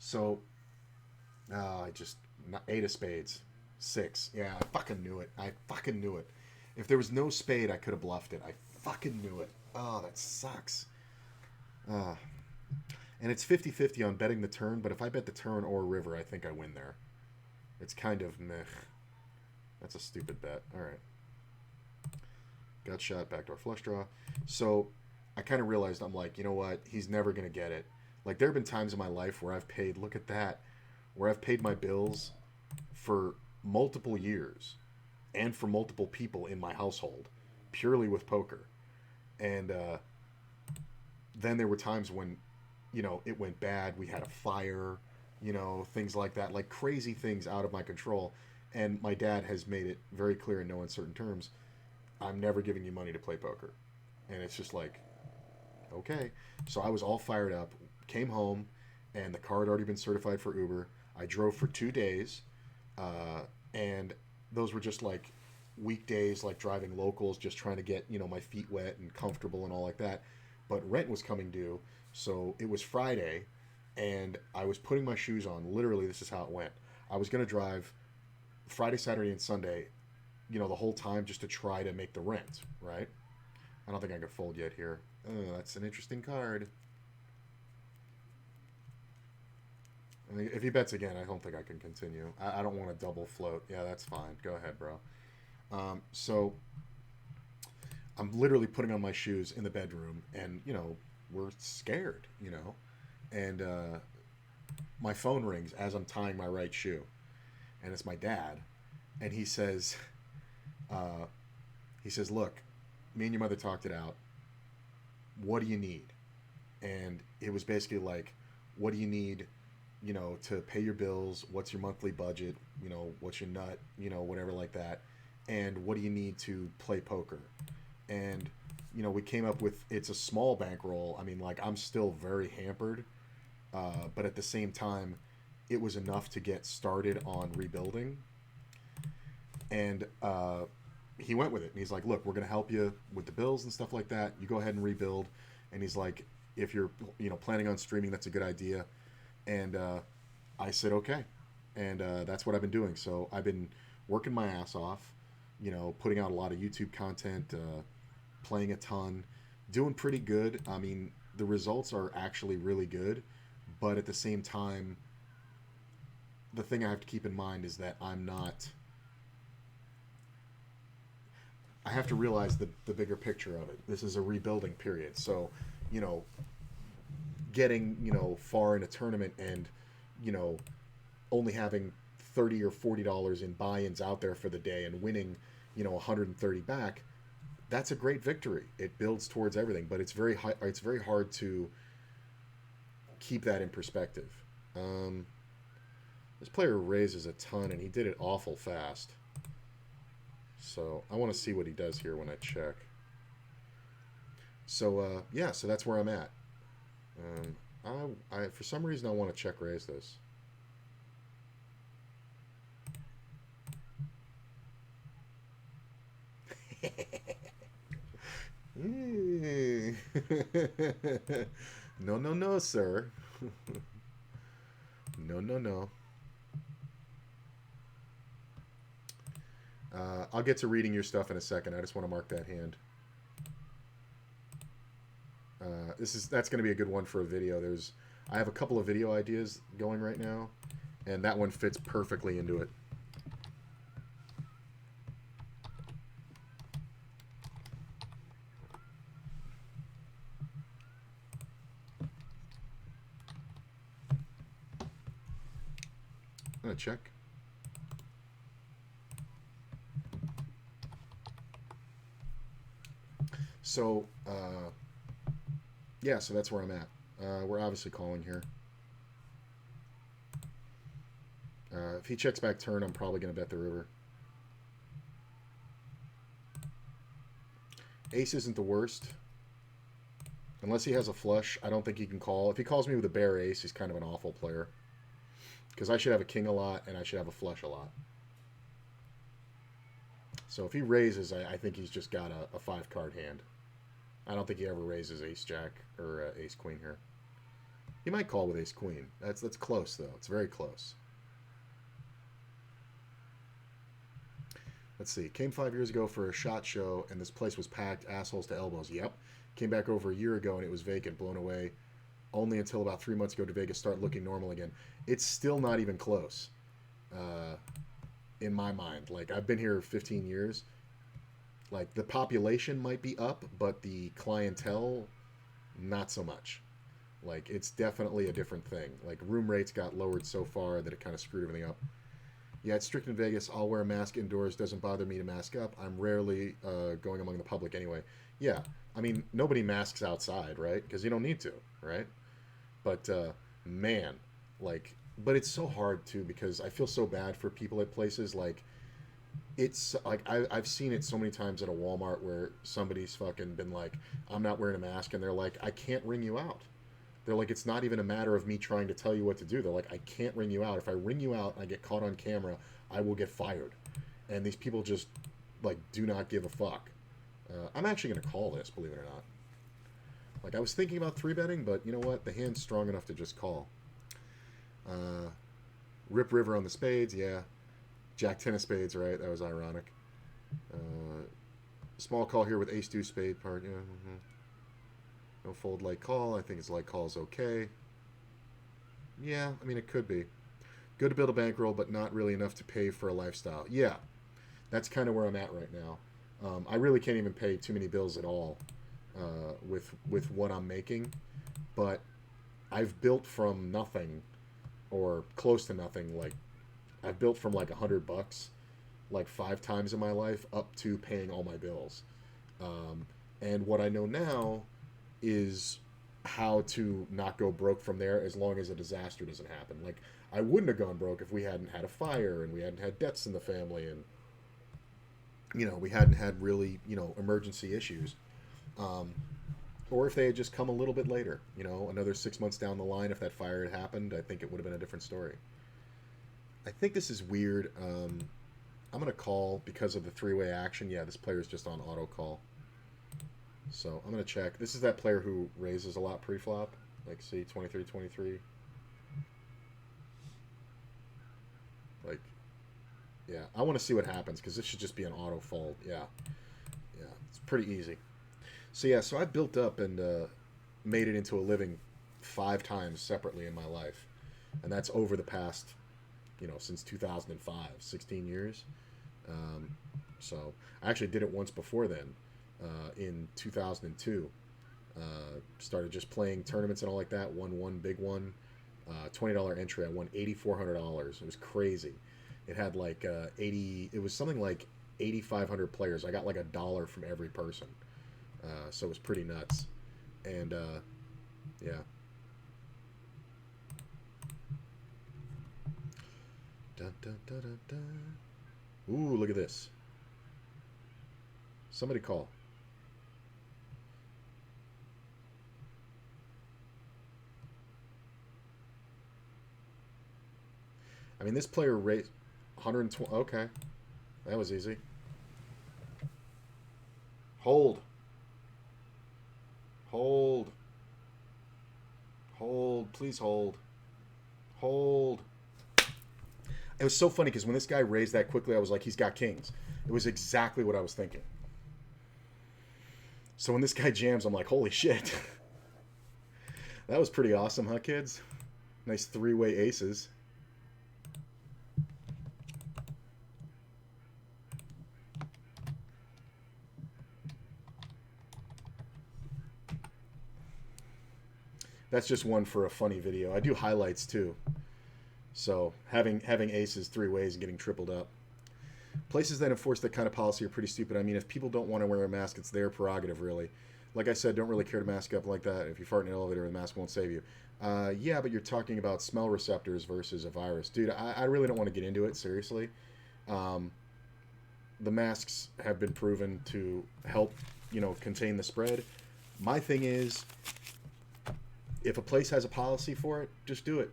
So, I just eight of spades, six. Yeah, I fucking knew it. I fucking knew it. If there was no spade, I could have bluffed it. I fucking knew it. Oh, that sucks. Uh, and it's 50-50 on betting the turn, but if I bet the turn or river, I think I win there. It's kind of meh. That's a stupid bet. All right. Gut shot, backdoor flush draw. So I kind of realized, I'm like, you know what? He's never going to get it. Like, there have been times in my life where I've paid, look at that, where I've paid my bills for multiple years and for multiple people in my household purely with poker. And then there were times when, it went bad. We had a fire, things like that, like crazy things out of my control. And my dad has made it very clear in no uncertain terms, I'm never giving you money to play poker. And it's just like, okay. So I was all fired up, came home, and the car had already been certified for Uber. I drove for 2 days, and those were just like weekdays, like driving locals, just trying to get, my feet wet and comfortable and all like that. But rent was coming due, so it was Friday, and I was putting my shoes on. Literally, this is how it went. I was going to drive Friday, Saturday, and Sunday, the whole time just to try to make the rent, right? I don't think I can fold yet here. Oh, that's an interesting card. I mean, if he bets again, I don't think I can continue. I don't want to double float. Yeah, that's fine. Go ahead, bro. So I'm literally putting on my shoes in the bedroom, and we're scared, and my phone rings as I'm tying my right shoe, and it's my dad, and uh, he says, look, me and your mother talked it out. What do you need? And it was basically like, what do you need, to pay your bills? What's your monthly budget? What's your nut? Whatever like that. And what do you need to play poker? And, we came up with, it's a small bankroll. I mean, like, I'm still very hampered. But at the same time, it was enough to get started on rebuilding. And he went with it. And he's like, look, we're going to help you with the bills and stuff like that. You go ahead and rebuild. And he's like, if you're, planning on streaming, that's a good idea. And I said, okay. And that's what I've been doing. So I've been working my ass off, putting out a lot of YouTube content, playing a ton, doing pretty good. I mean, the results are actually really good. But at the same time, the thing I have to keep in mind is that I have to realize the bigger picture of it. This is a rebuilding period. So, getting, far in a tournament and, only having $30 or $40 in buy-ins out there for the day and winning, 130 back, that's a great victory. It builds towards everything, but it's very hard to keep that in perspective. This player raises a ton, and he did it awful fast. So I want to see what he does here when I check. So yeah, so that's where I'm at. I for some reason I want to check raise this. No, no, no, sir. No, no, no. I'll get to reading your stuff in a second. I just want to mark that hand. That's going to be a good one for a video. I have a couple of video ideas going right now, and that one fits perfectly into it. I'm going to check. So, yeah, so that's where I'm at. We're obviously calling here. If he checks back turn, I'm probably going to bet the river. Ace isn't the worst. Unless he has a flush, I don't think he can call. If he calls me with a bare ace, he's kind of an awful player. Because I should have a king a lot, and I should have a flush a lot. So if he raises, I think he's just got a 5-card hand. I don't think he ever raises ace-jack or ace-queen here. He might call with ace-queen. That's close, though. It's very close. Let's see. Came 5 years ago for a SHOT Show, and this place was packed, assholes to elbows. Yep. Came back over a year ago, and it was vacant, blown away. Only until about 3 months ago did Vegas start looking normal again. It's still not even close, in my mind. Like, I've been here 15 years. Like, the population might be up, but the clientele not so much. Like, it's definitely a different thing. Like, room rates got lowered so far that it kind of screwed everything up. Yeah, it's strict in Vegas. I'll wear a mask indoors. Doesn't bother me to mask up. I'm rarely going among the public anyway. Yeah, I mean, nobody masks outside, right? Because you don't need to, right? But, man, like, but it's so hard, too, because I feel so bad for people at places. Like, it's like I've seen it so many times at a Walmart where somebody's fucking been like, I'm not wearing a mask, and they're like, I can't ring you out. They're like, it's not even a matter of me trying to tell you what to do. They're like, I can't ring you out. If I ring you out and I get caught on camera, I will get fired. And these people just like do not give a fuck. I'm actually going to call this, believe it or not. Like, I was thinking about 3-betting, but you know what? The hand's strong enough to just call. Rip River on the spades, yeah. Jack 10 of spades, right? That was ironic. Small call here with ace deuce spade part. Yeah. Mm-hmm. No fold like call. I think it's like call is okay. Yeah, I mean, it could be. Good to build a bankroll, but not really enough to pay for a lifestyle. Yeah, that's kind of where I'm at right now. I really can't even pay too many bills at all with what I'm making. But I've built from nothing, or close to nothing. Like, I've built from like $100, like 5 times in my life, up to paying all my bills. And what I know now is how to not go broke from there, as long as a disaster doesn't happen. Like, I wouldn't have gone broke if we hadn't had a fire and we hadn't had debts in the family, and we hadn't had really emergency issues, or if they had just come a little bit later, another 6 months down the line. If that fire had happened, I think it would have been a different story. I think this is weird. I'm gonna call because of the 3-way action. Yeah, this player's just on auto call. So I'm going to check. This is that player who raises a lot pre-flop. Like, see, 23-23. Like, yeah. I want to see what happens, because this should just be an auto fold. Yeah. Yeah, it's pretty easy. So, yeah, so I built up and made it into a living 5 times separately in my life. And that's over the past, since 2005, 16 years. So I actually did it once before then. In 2002, started just playing tournaments and all like that. Won one big one, $20 entry. I won $8,400. It was crazy. It had like 80. It was something like 8,500 players. I got like $1 from every person, so it was pretty nuts. And yeah. Dun, dun, dun, dun, dun. Ooh, look at this. Somebody call. I mean, this player raised 120. Okay. That was easy. Hold. Hold. Hold. Please hold. Hold. It was so funny because when this guy raised that quickly, I was like, he's got kings. It was exactly what I was thinking. So when this guy jams, I'm like, holy shit. That was pretty awesome, huh, kids? Nice 3-way aces. That's just one for a funny video. I do highlights too. So having aces 3 ways and getting tripled up. Places that enforce that kind of policy are pretty stupid. I mean, if people don't want to wear a mask, it's their prerogative, really. Like I said, don't really care to mask up like that. If you fart in an elevator, the mask won't save you. Yeah, but you're talking about smell receptors versus a virus. Dude, I really don't want to get into it, seriously. The masks have been proven to help, contain the spread. My thing is, if a place has a policy for it, just do it.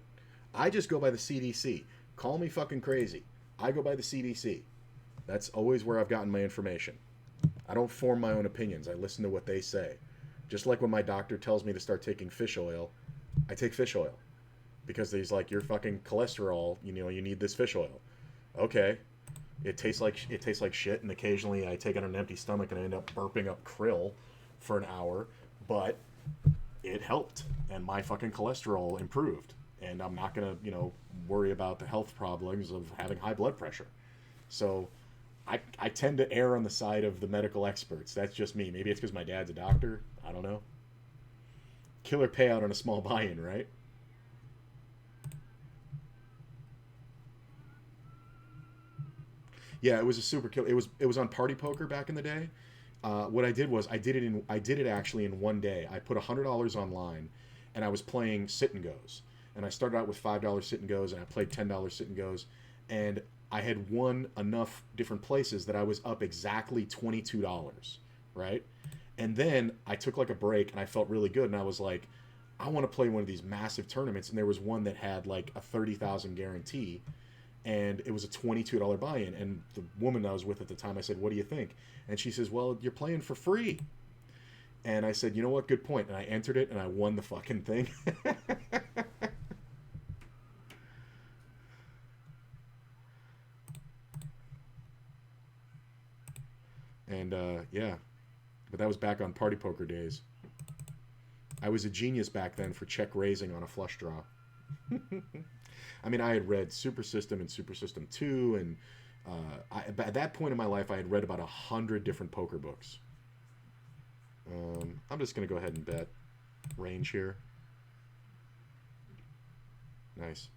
I just go by the CDC. Call me fucking crazy. I go by the CDC. That's always where I've gotten my information. I don't form my own opinions. I listen to what they say. Just like when my doctor tells me to start taking fish oil, I take fish oil. Because he's like, your fucking cholesterol, you need this fish oil. Okay. It tastes like shit, and occasionally I take it on an empty stomach and I end up burping up krill for an hour, but it helped, and my fucking cholesterol improved, and I'm not gonna, worry about the health problems of having high blood pressure. So I tend to err on the side of the medical experts. That's just me. Maybe it's because my dad's a doctor. I don't know. killer payout on a small buy-in, right? Yeah, it was a super kill. It was on Party Poker back in the day. What I did was I did it actually in one day. I put $100 online, and I was playing sit and goes. And I started out with $5 sit and goes, and I played $10 sit and goes, and I had won enough different places that I was up exactly $22, right? And then I took like a break, and I felt really good, and I was like, I want to play one of these massive tournaments, and there was one that had like a 30,000 guarantee, and it was a $22 buy-in. And the woman I was with at the time, I said, what do you think? And she says, well, you're playing for free. And I said, you know what, good point. And I entered it, and I won the fucking thing. And yeah, but that was back on Party Poker days. I was a genius back then for check raising on a flush draw. I mean, I had read Super System and Super System 2, and at that point in my life, I had read about 100 different poker books. I'm just going to go ahead and bet range here. Nice.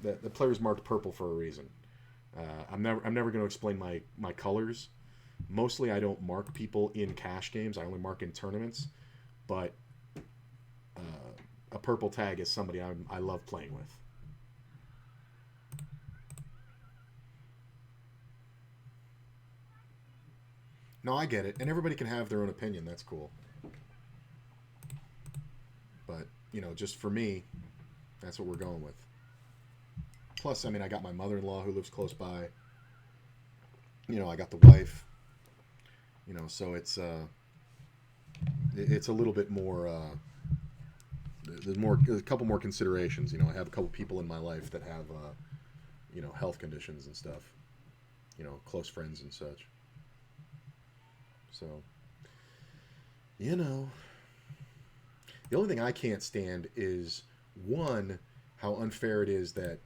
The player's marked purple for a reason. I'm never going to explain my colors. Mostly, I don't mark people in cash games. I only mark in tournaments. But a purple tag is somebody I love playing with. No, I get it, and everybody can have their own opinion. That's cool. But just for me, that's what we're going with. Plus, I mean, I got my mother-in-law who lives close by. I got the wife. So it's a little bit more. There's a couple more considerations. I have a couple people in my life that have health conditions and stuff. Close friends and such. So, the only thing I can't stand is, one, how unfair it is that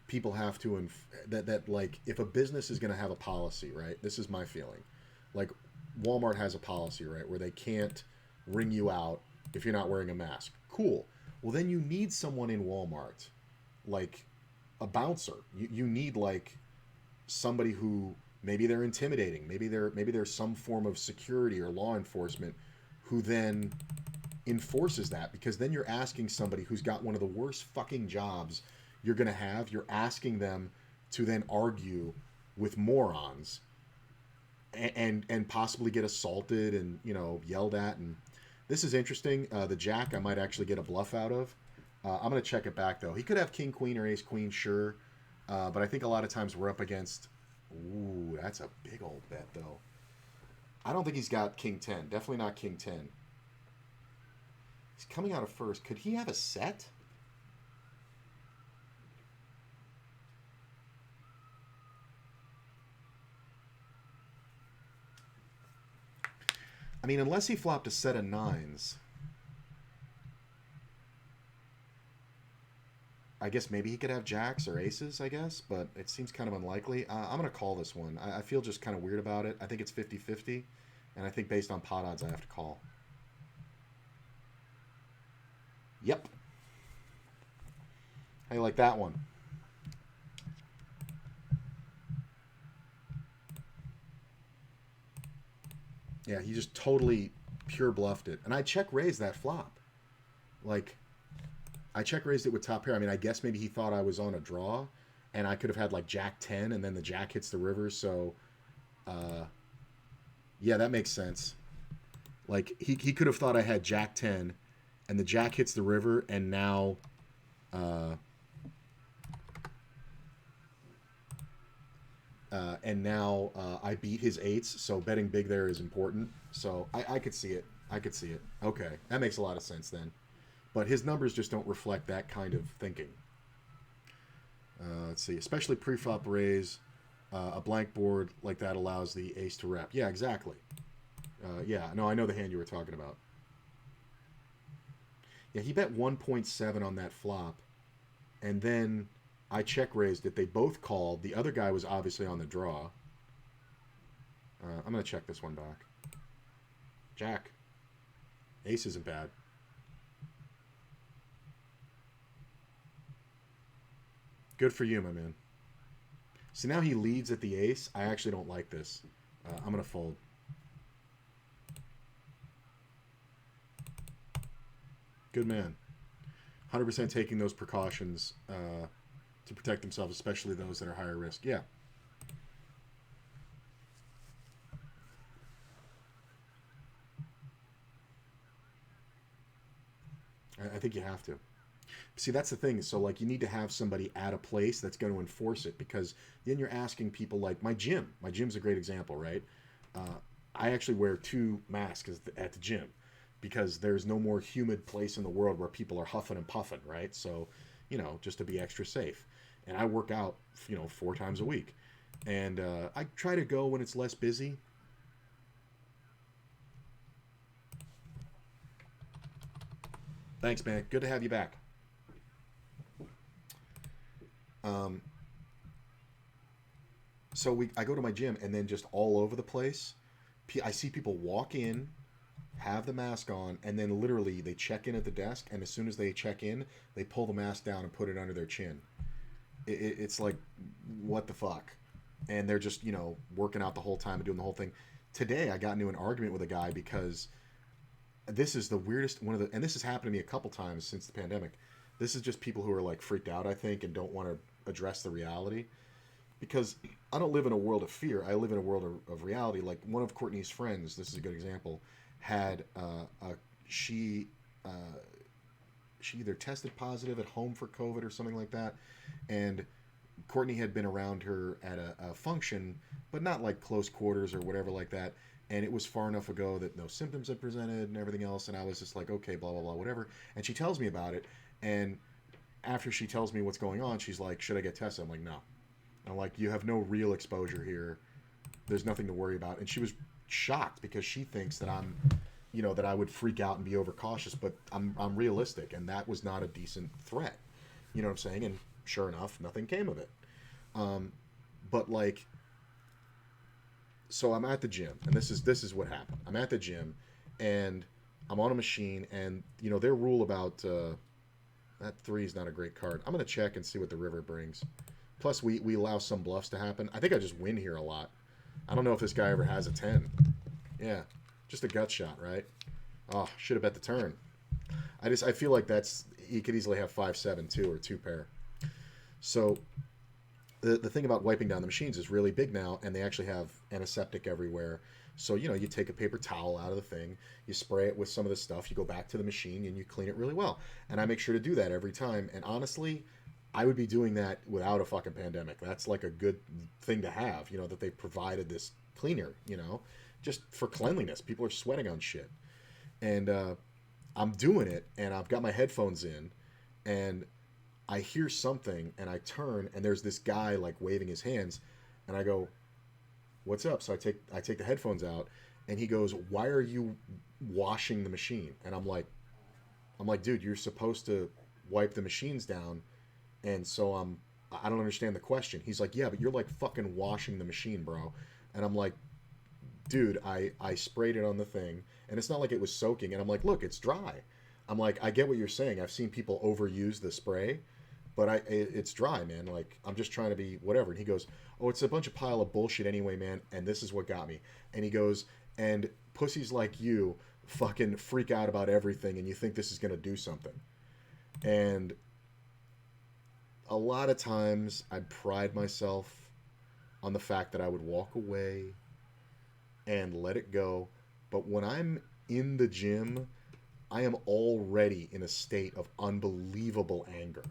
people have to that like, if a business is going to have a policy, right? This is my feeling. Like, Walmart has a policy, right, where they can't ring you out if you're not wearing a mask. Cool. Well, then you need someone in Walmart, like a bouncer. You need like somebody who, maybe they're intimidating. Maybe there's some form of security or law enforcement who then enforces that, because then you're asking somebody who's got one of the worst fucking jobs you're going to have, you're asking them to then argue with morons and possibly get assaulted and yelled at. And this is interesting. The jack I might actually get a bluff out of. I'm going to check it back though. He could have king queen or ace queen, sure, but I think a lot of times we're up against. Ooh, that's a big old bet though. I don't think he's got king 10. Definitely not king 10. He's coming out of first. Could he have a set? I mean, unless he flopped a set of nines, I guess maybe he could have jacks or aces, I guess, but it seems kind of unlikely. I'm going to call this one. I feel just kind of weird about it. I think it's 50-50, and I think based on pot odds, I have to call. Yep. How you like that one? Yeah, he just totally pure bluffed it. And I check raised that flop. Like, I check raised it with top pair. I mean, I guess maybe he thought I was on a draw, and I could have had like jack 10, and then the jack hits the river. So, yeah, that makes sense. Like, he could have thought I had jack 10, and the jack hits the river, and now, I beat his eights. So betting big there is important. So I could see it. I could see it. Okay, that makes a lot of sense then. But his numbers just don't reflect that kind of thinking. Let's see, especially pre-flop raise, a blank board like that allows the ace to rep. Yeah, exactly. Yeah, no, I know the hand you were talking about. Yeah, he bet 1.7 on that flop, and then I check raised it. They both called. The other guy was obviously on the draw. I'm going to check this one back. Jack. Ace isn't bad. Good for you, my man. See, now he leads at the ace. I actually don't like this. I'm going to fold. Good man. 100% taking those precautions to protect themselves, especially those that are higher risk. Yeah. I think you have to. See, that's the thing. So, like, you need to have somebody at a place that's going to enforce it, because then you're asking people, like my gym. My gym's a great example, right? I actually wear 2 masks at the gym because there's no more humid place in the world where people are huffing and puffing, right? So, just to be extra safe. And I work out, 4 times a week. And I try to go when it's less busy. Thanks, man. Good to have you back. So I go to my gym, and then just all over the place, I see people walk in, have the mask on, and then literally they check in at the desk, and as soon as they check in, they pull the mask down and put it under their chin. It's like, what the fuck? And they're just, working out the whole time and doing the whole thing. Today I got into an argument with a guy because this is the weirdest and this has happened to me a couple times since the pandemic. This is just people who are like freaked out, I think, and don't want to address the reality. Because I don't live in a world of fear. I live in a world of reality. Like one of Courtney's friends, this is a good example, had she either tested positive at home for COVID or something like that, and Courtney had been around her at a function, but not like close quarters or whatever like that. And it was far enough ago that no symptoms had presented and everything else. And I was just like, okay, blah, blah, blah, whatever. And she tells me about it. And after she tells me what's going on, she's like, should I get tested? I'm like, no. I'm like, you have no real exposure here. There's nothing to worry about. And she was shocked because she thinks that I'm, that I would freak out and be overcautious, but I'm realistic. And that was not a decent threat. You know what I'm saying? And sure enough, nothing came of it. But like, so I'm at the gym, and this is what happened. I'm at the gym, and I'm on a machine, and their rule about that 3 is not a great card. I'm gonna check and see what the river brings. Plus, we allow some bluffs to happen. I think I just win here a lot. I don't know if this guy ever has a 10. Yeah, just a gut shot, right? Oh, should have bet the turn. I feel like he could easily have 5-7 too, or 2 pair. So the thing about wiping down the machines is really big now, and they actually have antiseptic everywhere. So, you take a paper towel out of the thing, you spray it with some of the stuff, you go back to the machine, and you clean it really well. And I make sure to do that every time. And honestly, I would be doing that without a fucking pandemic. That's like a good thing to have, that they provided this cleaner, just for cleanliness. People are sweating on shit. And I'm doing it, and I've got my headphones in, and I hear something, and I turn, and there's this guy like waving his hands, and I go, what's up? So I take the headphones out, and he goes, why are you washing the machine? And I'm like, dude, you're supposed to wipe the machines down. And so I don't understand the question. He's like, yeah, but you're like fucking washing the machine, bro. And I'm like, dude, I sprayed it on the thing, and it's not like it was soaking. And I'm like, look, it's dry. I'm like, I get what you're saying. I've seen people overuse the spray, but it's dry, man. Like, I'm just trying to be whatever. And he goes, oh, it's a bunch of pile of bullshit anyway, man. And this is what got me. And he goes, and pussies like you fucking freak out about everything, and you think this is going to do something. And a lot of times I pride myself on the fact that I would walk away and let it go. But when I'm in the gym, I am already in a state of unbelievable anger.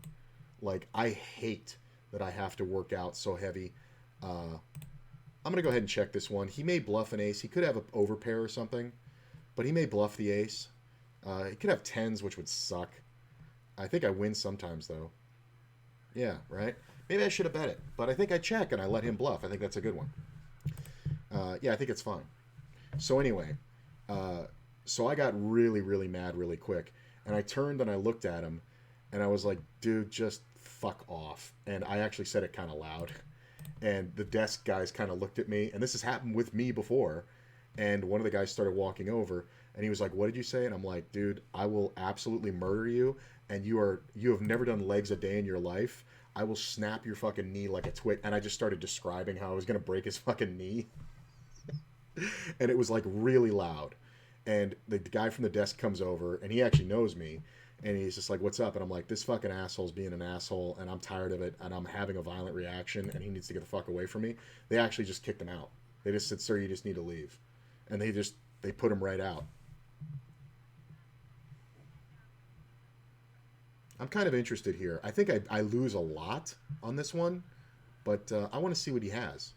Like, I hate that I have to work out so heavy. I'm going to go ahead and check this one. He may bluff an ace. He could have an overpair or something, but he may bluff the ace. He could have 10s, which would suck. I think I win sometimes, though. Yeah, right? Maybe I should have bet it, but I think I check and I let him bluff. I think that's a good one. Yeah, I think it's fine. So anyway, so I got really, really mad really quick, and I turned and I looked at him, and I was like, dude, just fuck off. And I actually said it kind of loud. And the desk guys kind of looked at me, and this has happened with me before. And one of the guys started walking over, and he was like, "What did you say?" And I'm like, "Dude, I will absolutely murder you. And you have never done legs a day in your life. I will snap your fucking knee like a twig." And I just started describing how I was gonna break his fucking knee, and it was like really loud. And the guy from the desk comes over, and he actually knows me, and he's just like, "What's up?" And I'm like, "This fucking asshole's being an asshole, and I'm tired of it, and I'm having a violent reaction, and he needs to get the fuck away from me." They actually just kicked him out. They just said, "Sir, you just need to leave," and they put him right out. I'm kind of interested here. I think I lose a lot on this one, but I want to see what he has.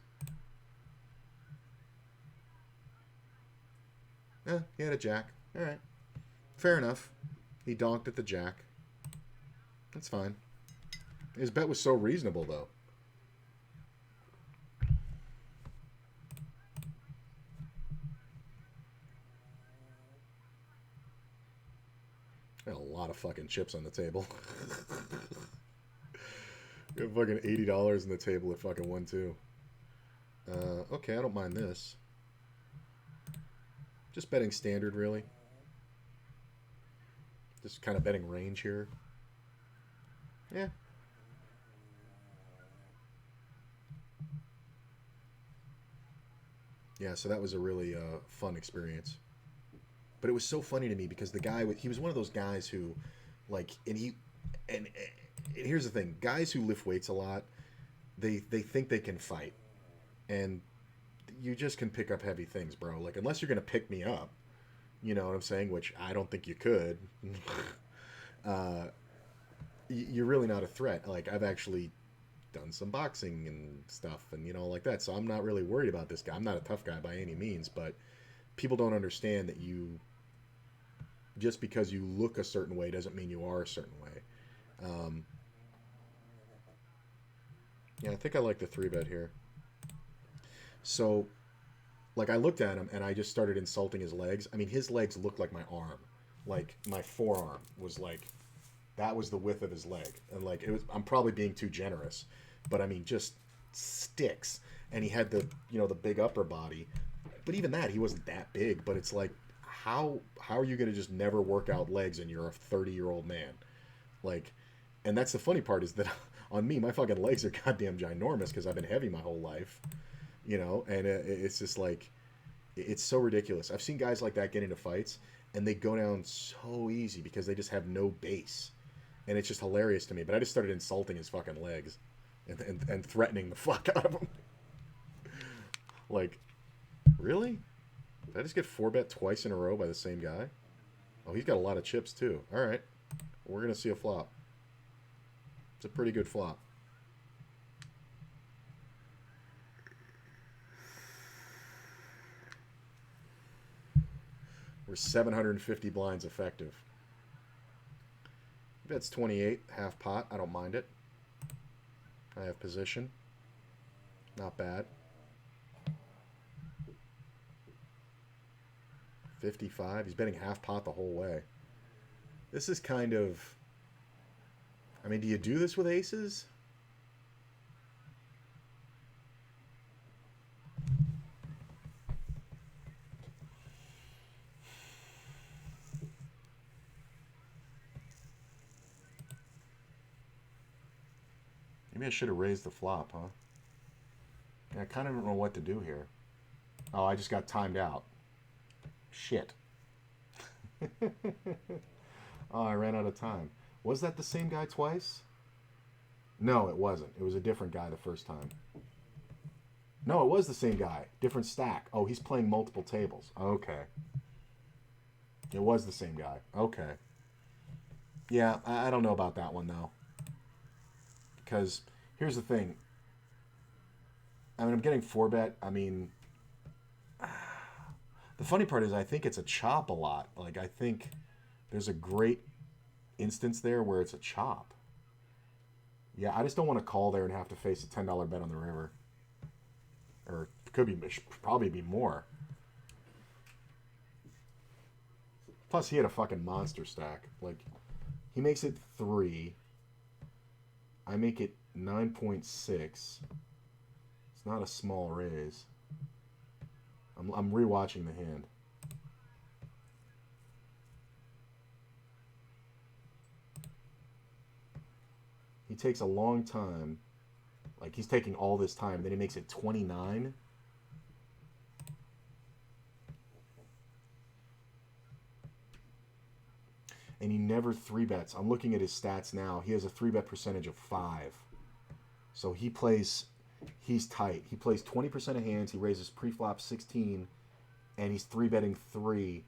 He had a jack. All right, fair enough. He donked at the jack. That's fine. His bet was so reasonable, though. Got a lot of fucking chips on the table. Got fucking $80 on the table at fucking 1-2. Okay, I don't mind this. Just betting standard, really. Just kind of betting range here. Yeah. Yeah, so that was a really fun experience. But it was so funny to me because the guy, he was one of those guys who, like, and here's the thing: guys who lift weights a lot, they think they can fight, and you just can pick up heavy things, bro. Like, unless you're gonna pick me up, you know what I'm saying? Which I don't think you could. uh, you're really not a threat. Like, I've actually done some boxing and stuff, and like that. So I'm not really worried about this guy. I'm not a tough guy by any means, but people don't understand that just because you look a certain way doesn't mean you are a certain way. Yeah, I think I like the 3-bet here. So, like, I looked at him and I just started insulting his legs. I mean, his legs looked like my arm. Like, my forearm was like, that was the width of his leg. And, like, I'm probably being too generous. But, I mean, just sticks. And he had the big upper body. But even that, he wasn't that big. But it's like, how are you going to just never work out legs and you're a 30-year-old man? Like, and that's the funny part is that on me, my fucking legs are goddamn ginormous because I've been heavy my whole life, and it's just like, it's so ridiculous. I've seen guys like that get into fights and they go down so easy because they just have no base. And it's just hilarious to me. But I just started insulting his fucking legs and threatening the fuck out of him. Like, really? Did I just get 4-bet twice in a row by the same guy? Oh, he's got a lot of chips too. All right. We're going to see a flop. It's a pretty good flop. We're 750 blinds effective. That's 28, half pot. I don't mind it. I have position. Not bad. 55. He's betting half pot the whole way. This is kind of... I mean, do you do this with aces? Maybe I should have raised the flop, huh? Yeah, I kind of don't know what to do here. Oh, I just got timed out. Shit. Oh, I ran out of time. Was that the same guy twice? No, it wasn't. It was a different guy the first time. No, it was the same guy. Different stack. Oh, he's playing multiple tables. Okay. It was the same guy. Okay. Yeah, I don't know about that one, though. Because here's the thing. I mean, I'm getting 4-bet. I mean, the funny part is I think it's a chop a lot. Like, I think there's a great instance there where it's a chop. Yeah, I just don't want to call there and have to face a $10 bet on the river. Or it could be, probably be more. Plus, he had a fucking monster stack. Like, he makes it 3. I make it 9.6. It's not a small raise. I'm rewatching the hand. He takes a long time. Like, he's taking all this time, and then he makes it 29. And he never 3-bets. I'm looking at his stats now. He has a 3-bet percentage of 5. So he's tight. He plays 20% of hands. He raises pre-flop 16, and he's 3-betting 3.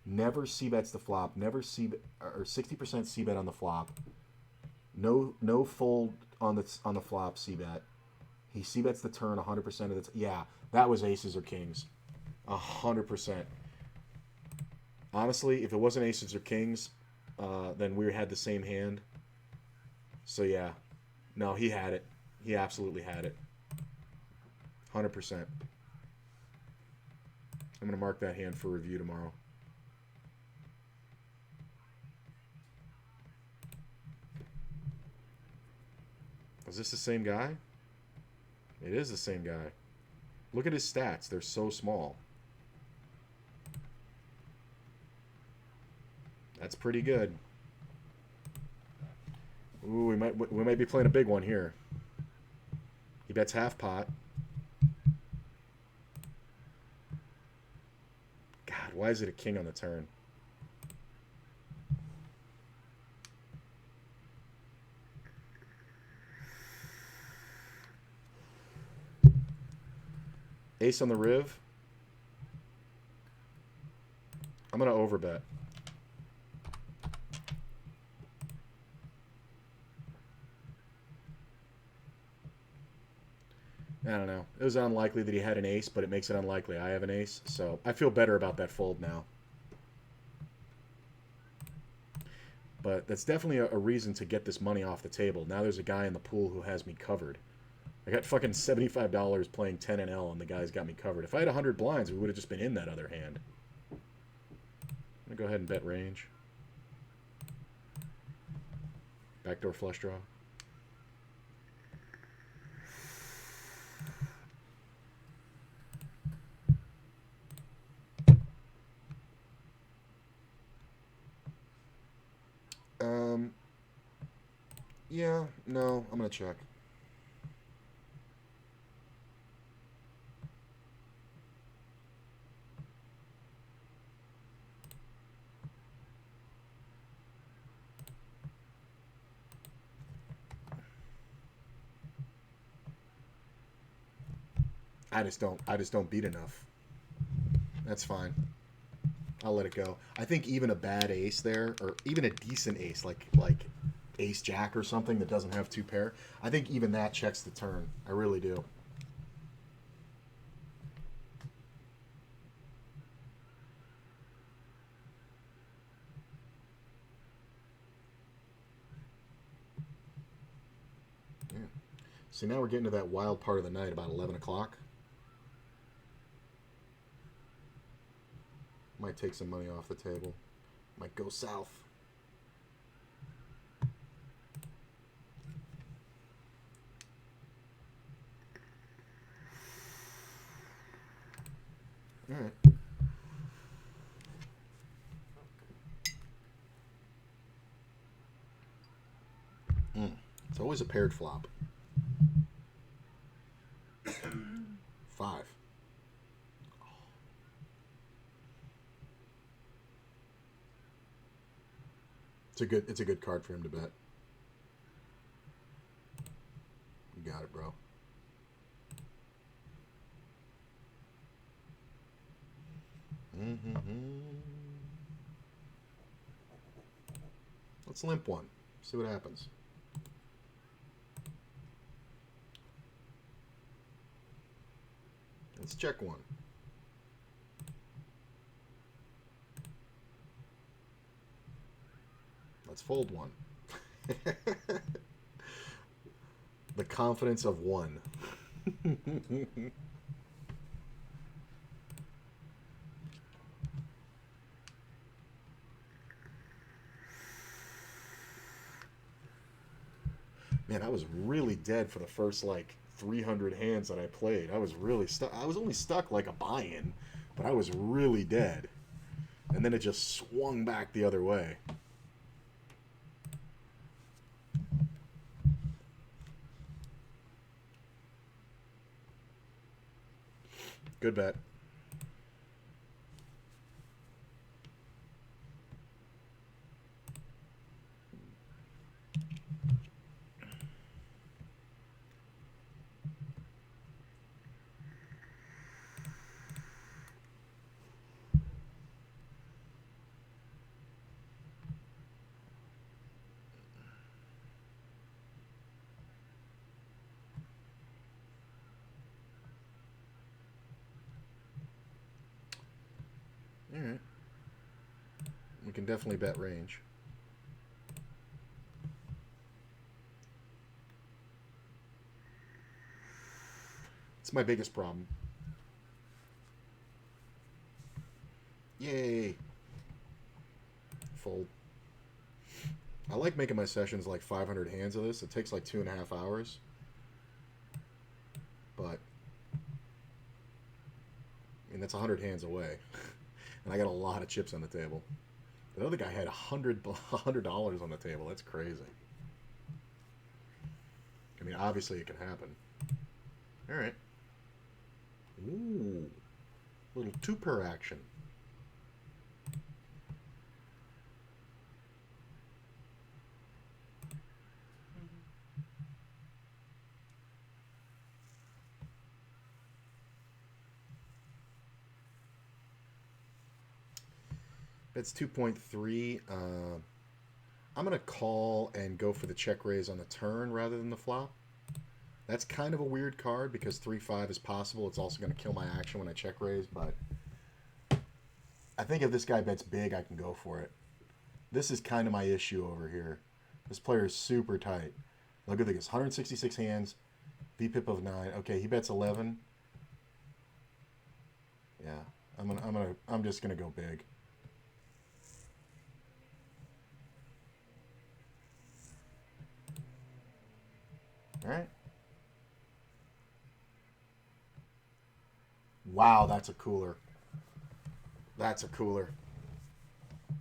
Never C-bets the flop. Never or 60% C-bet on the flop. No fold on the flop C-bet. He C-bets the turn 100% of the yeah, that was aces or kings. 100%. Honestly, if it wasn't aces or kings, then we had the same hand. So yeah. No, he had it. He absolutely had it. 100%. I'm going to mark that hand for review tomorrow. Is this the same guy? It is the same guy. Look at his stats. They're so small. That's pretty good. Ooh, we might be playing a big one here. He bets half pot. God, why is it a king on the turn? Ace on the riv. I'm going to overbet. I don't know. It was unlikely that he had an ace, but it makes it unlikely I have an ace. So I feel better about that fold now. But that's definitely a reason to get this money off the table. Now there's a guy in the pool who has me covered. I got fucking $75 playing 10 and L, and the guy's got me covered. If I had 100 blinds, we would have just been in that other hand. I'm going to go ahead and bet range. Backdoor flush draw. Yeah, no, I'm going to check. I just don't beat enough. That's fine. I'll let it go. I think even a bad ace there, or even a decent ace, like ace jack or something that doesn't have 2 pair, I think even that checks the turn. I really do. Yeah. See, now we're getting to that wild part of the night, about 11 o'clock. Might take some money off the table. Might go south. All right. It's always a paired flop. 5. It's a good card for him to bet. You got it, bro. Let's limp one. See what happens. Let's check one. Let's fold one. The confidence of one. Man, I was really dead for the first, like, 300 hands that I played. I was really stuck. I was only stuck like a buy-in, but I was really dead. And then it just swung back the other way. Good bet. All right. We can definitely bet range. It's my biggest problem. Yay. Fold. I like making my sessions like 500 hands of this. It takes like 2.5 hours. But, I mean, that's 100 hands away. And I got a lot of chips on the table. The other guy had $100 on the table. That's crazy. I mean, obviously it can happen. All right. Ooh. Little two-per action. That's 2.3. I'm going to call and go for the check raise on the turn rather than the flop. That's kind of a weird card because 3-5 is possible. It's also going to kill my action when I check raise, but I think if this guy bets big, I can go for it. This is kind of my issue over here. This player is super tight. Look at this, 166 hands, VPIP of 9. Okay, he bets 11. Yeah, I'm just gonna go big. All right. Wow, that's a cooler. That's a cooler.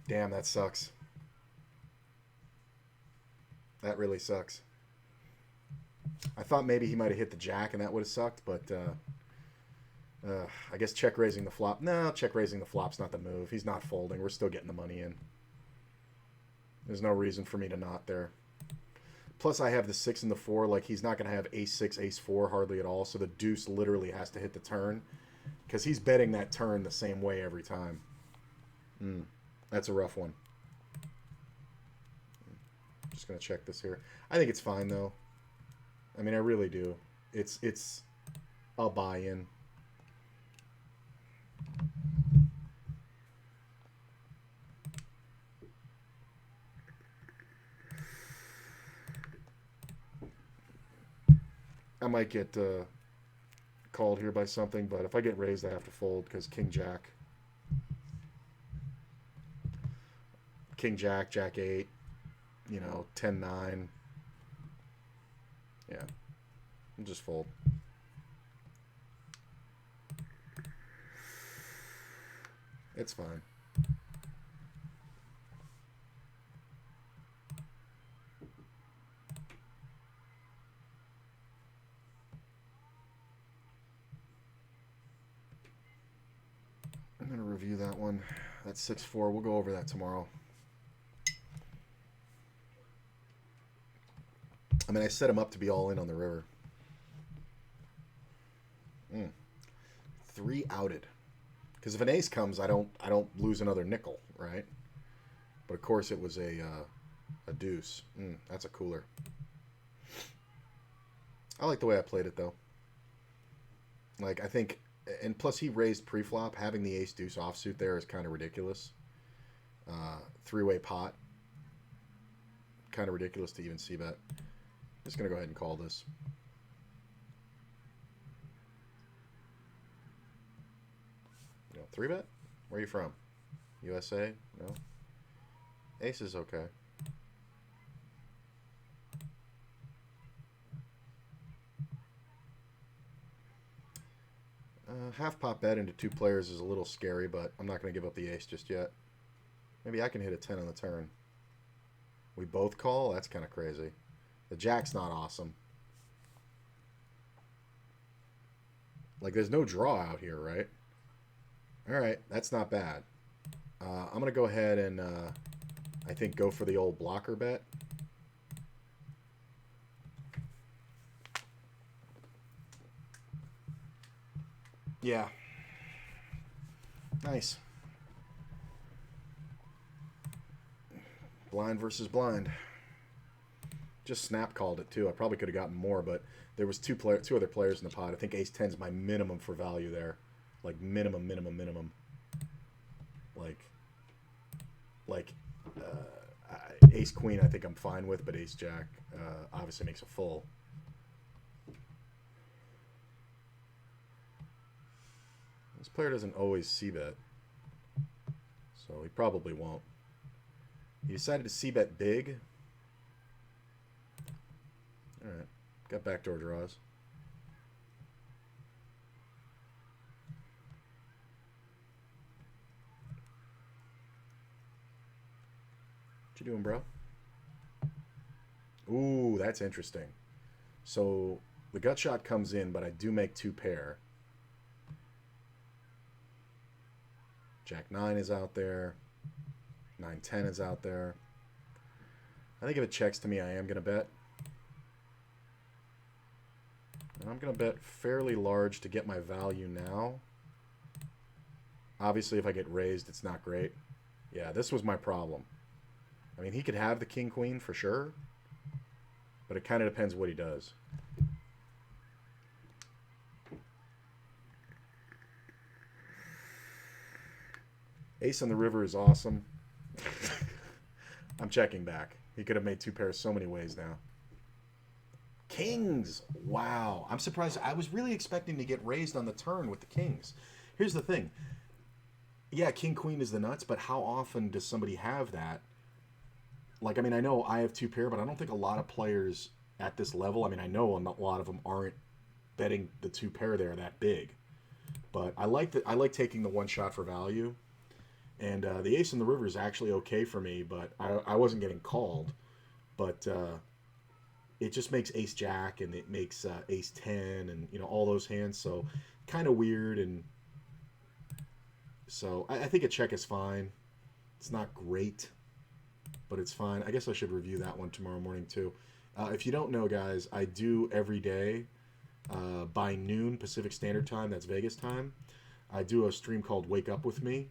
Damn, that sucks. That really sucks. I thought maybe he might have hit the jack and that would have sucked, but I guess check raising the flop. No, check raising the flop's not the move. He's not folding. We're still getting the money in. There's no reason for me to not there. Plus, I have the 6 and the 4. Like, he's not going to have ace-6, ace-4 hardly at all. So the deuce literally has to hit the turn. Because he's betting that turn the same way every time. That's a rough one. Just going to check this here. I think it's fine, though. I mean, I really do. It's a buy-in. I might get called here by something, but if I get raised, I have to fold because King Jack. King Jack, Jack 8, you know, 10-9. Yeah. I'll just fold. It's fine. I'm going to review that one. That's 6-4. We'll go over that tomorrow. I mean, I set him up to be all in on the river. 3 outed. Because if an ace comes, I don't lose another nickel, right? But of course it was a deuce. That's a cooler. I like the way I played it though. Like I think, and plus he raised pre-flop. Having the ace deuce offsuit there is kind of ridiculous. 3-way pot. Kind of ridiculous to even see bet. Just gonna go ahead and call this. No, 3-bet? Where are you from? USA? No. Ace is okay. Half pot bet into 2 players is a little scary, but I'm not going to give up the ace just yet. Maybe I can hit a 10 on the turn. We both call? That's kind of crazy. The jack's not awesome. Like, there's no draw out here, right? Alright, that's not bad. I'm going to go ahead and, I think, go for the old blocker bet. Yeah. Nice. Blind versus blind. Just snap called it too. I probably could have gotten more, but there was two other players in the pot. I think ace 10 is my minimum for value there. Like minimum. Like ace queen I think I'm fine with, but ace jack obviously makes a full. This player doesn't always c-bet, so he probably won't. He decided to c-bet big. Alright, got backdoor draws. What you doing, bro? Ooh, that's interesting. So the gut shot comes in, but I do make 2 pair. Jack 9 is out there. 9-10 is out there. I think if it checks to me, I am going to bet. And I'm going to bet fairly large to get my value now. Obviously, if I get raised, it's not great. Yeah, this was my problem. I mean, he could have the king-queen for sure, but it kind of depends what he does. Ace on the river is awesome. I'm checking back. He could have made 2 pairs so many ways now. Kings! Wow. I'm surprised. I was really expecting to get raised on the turn with the kings. Here's the thing. Yeah, king-queen is the nuts, but how often does somebody have that? Like, I mean, I know I have 2 pair, but I don't think a lot of players at this level, I mean, I know a lot of them aren't betting the 2 pair there that big. But I like taking the one shot for value. And the ace in the river is actually okay for me, but I wasn't getting called. But it just makes ace jack, and it makes ace 10, and, you know, all those hands. So kind of weird. And so I think a check is fine. It's not great, but it's fine. I guess I should review that one tomorrow morning too. If you don't know, guys, I do every day by noon Pacific Standard Time. That's Vegas time. I do a stream called Wake Up With Me,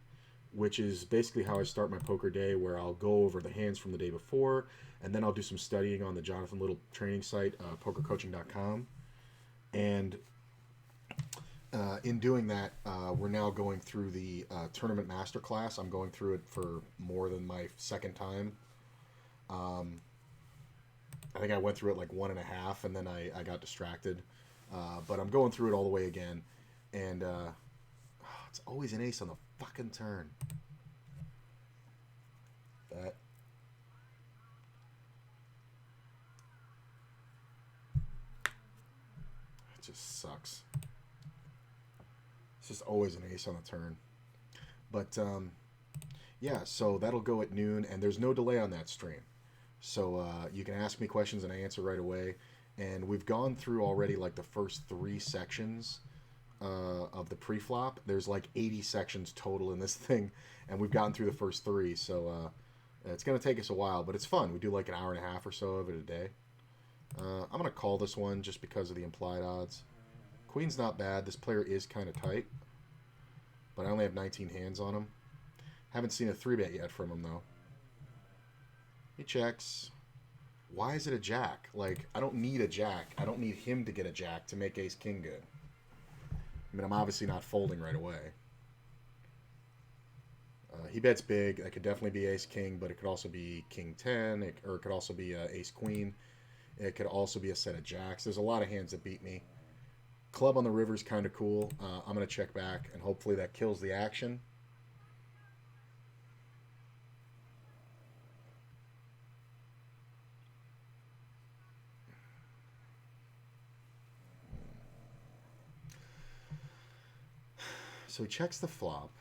which is basically how I start my poker day, where I'll go over the hands from the day before, and then I'll do some studying on the Jonathan Little training site, pokercoaching.com. And in doing that, we're now going through the tournament masterclass. I'm going through it for more than my second time. I think I went through it like 1.5, and then I got distracted. But I'm going through it all the way again. And it's always an ace on the fucking turn. That. It just sucks. It's just always an ace on the turn. But, yeah, so that'll go at noon, and there's no delay on that stream. So you can ask me questions, and I answer right away. And we've gone through already, like, the first 3 sections of the pre-flop. There's like 80 sections total in this thing, and we've gotten through the first 3, so it's going to take us a while, but it's fun. We do like an hour and a half or so of it a day. I'm going to call this one just because of the implied odds. Queen's not bad. This player is kind of tight, but I only have 19 hands on him. Haven't seen a 3-bet yet from him, though. He checks. Why is it a jack? Like, I don't need a jack. I don't need him to get a jack to make ace-king good. I mean, I'm obviously not folding right away. He bets big. That could definitely be ace-king, but it could also be king-10, or it could also be ace-queen. It could also be a set of jacks. There's a lot of hands that beat me. Club on the river is kind of cool. I'm going to check back, and hopefully that kills the action. So he checks the flop.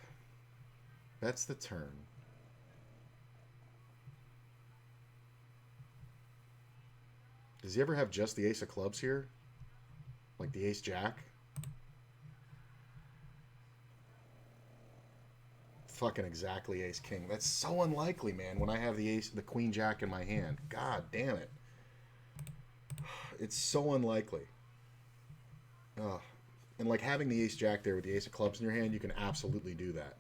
That's the turn. Does he ever have just the ace of clubs here? Like the ace jack? Fucking exactly ace king. That's so unlikely, man, when I have the queen jack in my hand. God damn it. It's so unlikely. Ugh. And like having the ace jack there with the ace of clubs in your hand, you can absolutely do that.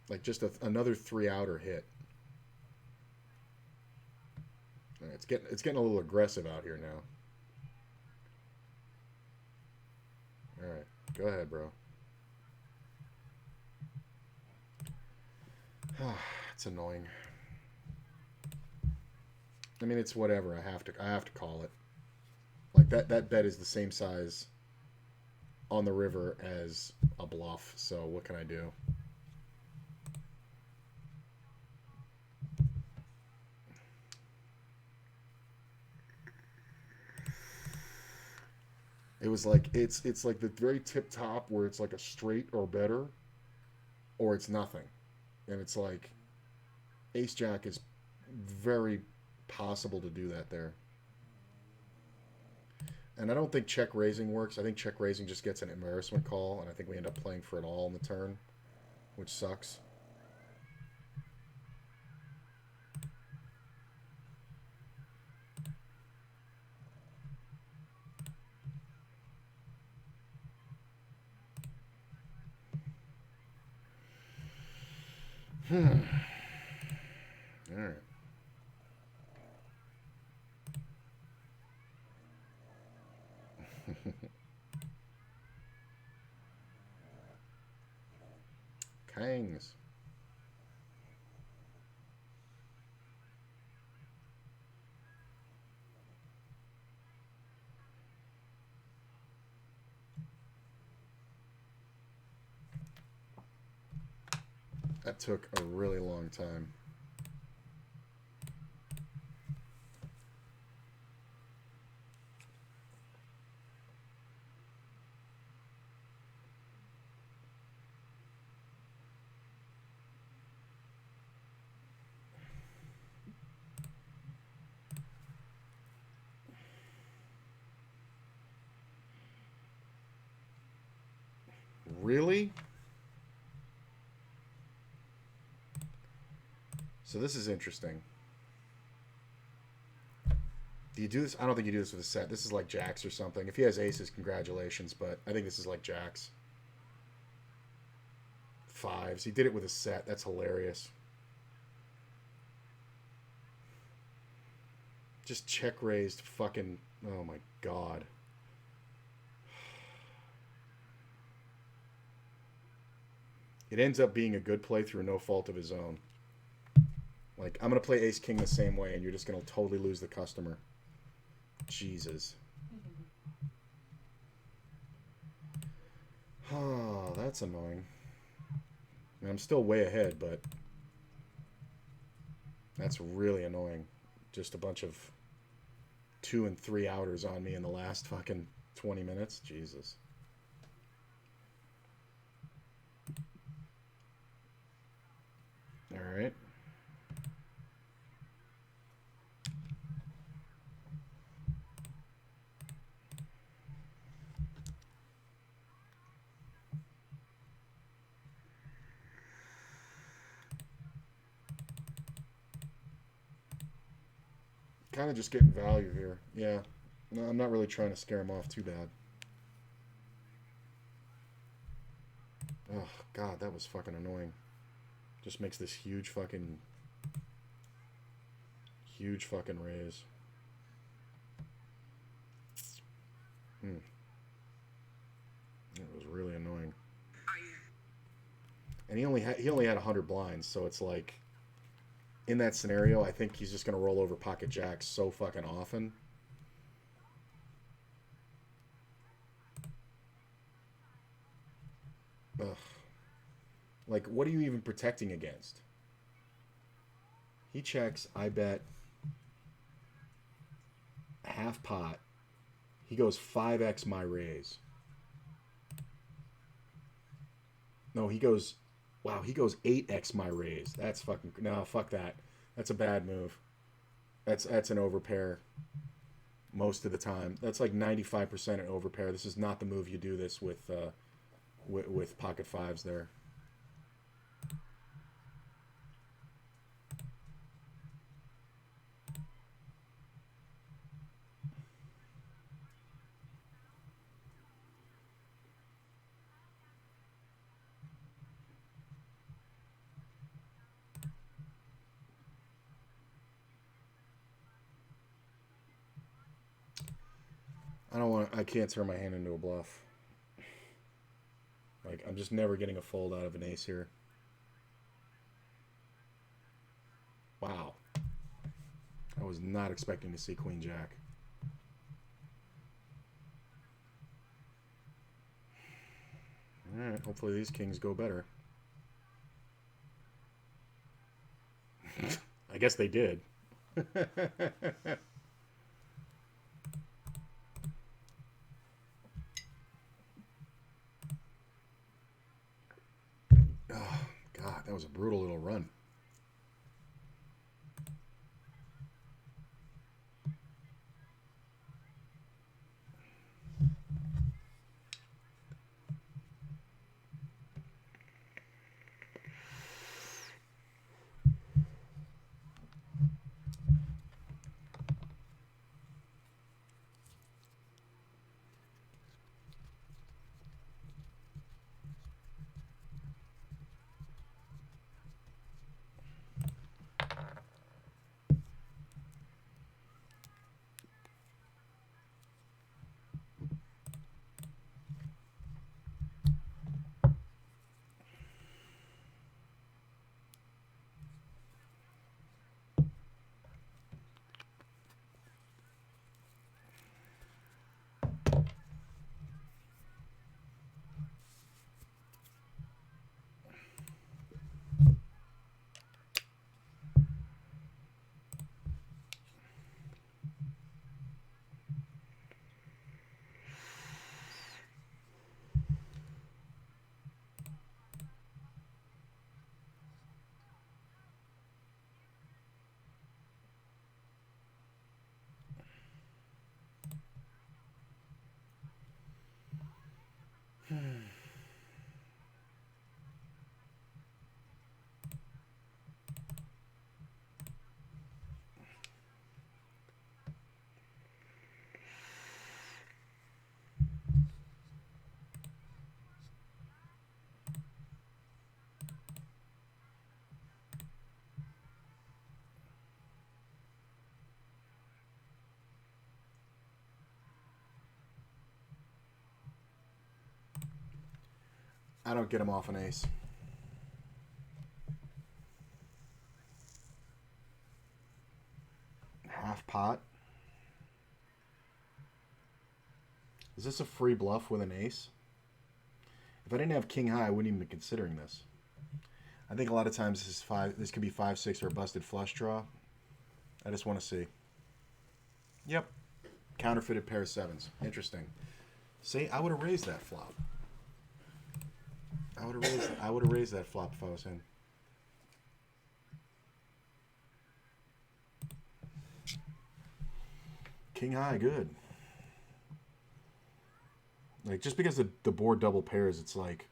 Like just another 3-outer hit. It's getting a little aggressive out here now. All right, go ahead, bro. It's annoying. I mean, it's whatever. I have to call it. Like that bet is the same size on the river as a bluff. So what can I do? It was like it's like the very tip top where it's like a straight or better, or it's nothing, and it's like ace jack is very possible to do that there. And I don't think check raising works. I think check raising just gets an embarrassment call, and I think we end up playing for it all on the turn, which sucks. All right. Kangs. That took a really long time. Really? So this is interesting. Do you do this? I don't think you do this with a set. This is like jacks or something. If he has aces, congratulations, but I think this is like jacks. Fives. He did it with a set. That's hilarious. Just check raised fucking... Oh my god. It ends up being a good play through no fault of his own. Like, I'm going to play ace king the same way, and you're just going to totally lose the customer. Jesus. Oh, that's annoying. I mean, I'm still way ahead, but that's really annoying. Just a bunch of 2 and 3 outers on me in the last fucking 20 minutes. Jesus. All right. Kind of just getting value here. Yeah. No, I'm not really trying to scare him off too bad. Oh, God, that was fucking annoying. Just makes this huge fucking raise. It was really annoying. And he only had 100 blinds, so it's like in that scenario, I think he's just going to roll over pocket jacks so fucking often. Ugh. Like, what are you even protecting against? He checks, I bet half pot, He goes 5x my raise. No, he goes... Wow, he goes 8x my raise. That's fucking... No, fuck that. That's a bad move. That's an overpair most of the time. That's like 95% an overpair. This is not the move you do this with pocket fives there. I can't turn my hand into a bluff. Like, I'm just never getting a fold out of an ace here. Wow. I was not expecting to see Queen Jack. Alright, hopefully these kings go better. I guess they did. Oh, God, that was a brutal little run. I don't get him off an ace. Half pot. Is this a free bluff with an ace? If I didn't have king high, I wouldn't even be considering this. I think a lot of times this is five. This could be 5-6 or a busted flush draw. I just want to see. Yep. Counterfeited pair of sevens. Interesting. See, I would have raised that flop. I would have raised that flop if I was him. King high, good. Like, just because the board double pairs, it's like,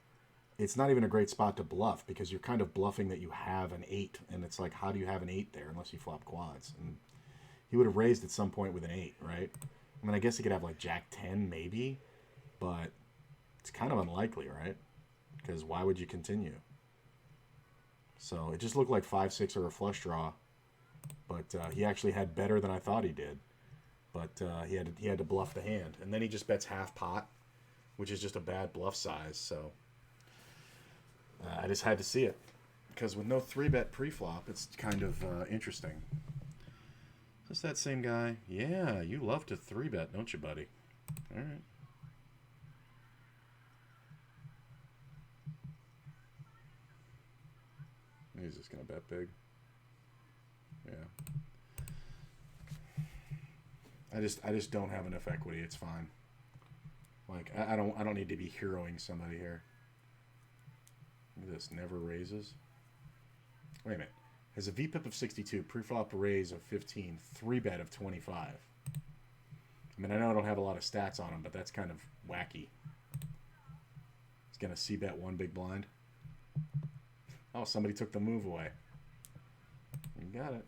it's not even a great spot to bluff because you're kind of bluffing that you have an 8. And it's like, how do you have an 8 there unless you flop quads? And he would have raised at some point with an 8, right? I mean, I guess he could have like Jack 10 maybe, but it's kind of unlikely, right? Because why would you continue? So it just looked like 5-6 or a flush draw, but he actually had better than I thought he did. But he had to bluff the hand, and then he just bets half pot, which is just a bad bluff size. So I just had to see it because with no 3-bet pre-flop, it's kind of interesting. Is that same guy? Yeah, you love to 3-bet, don't you, buddy? All right. He's just going to bet big. Yeah. I just don't have enough equity. It's fine. Like I don't need to be heroing somebody here. Look at this, never raises. Wait a minute. Has a VPIP of 62, preflop raise of 15, 3-bet of 25. I mean, I know I don't have a lot of stats on him, but that's kind of wacky. He's gonna c-bet one big blind. Oh, somebody took the move away. You got it.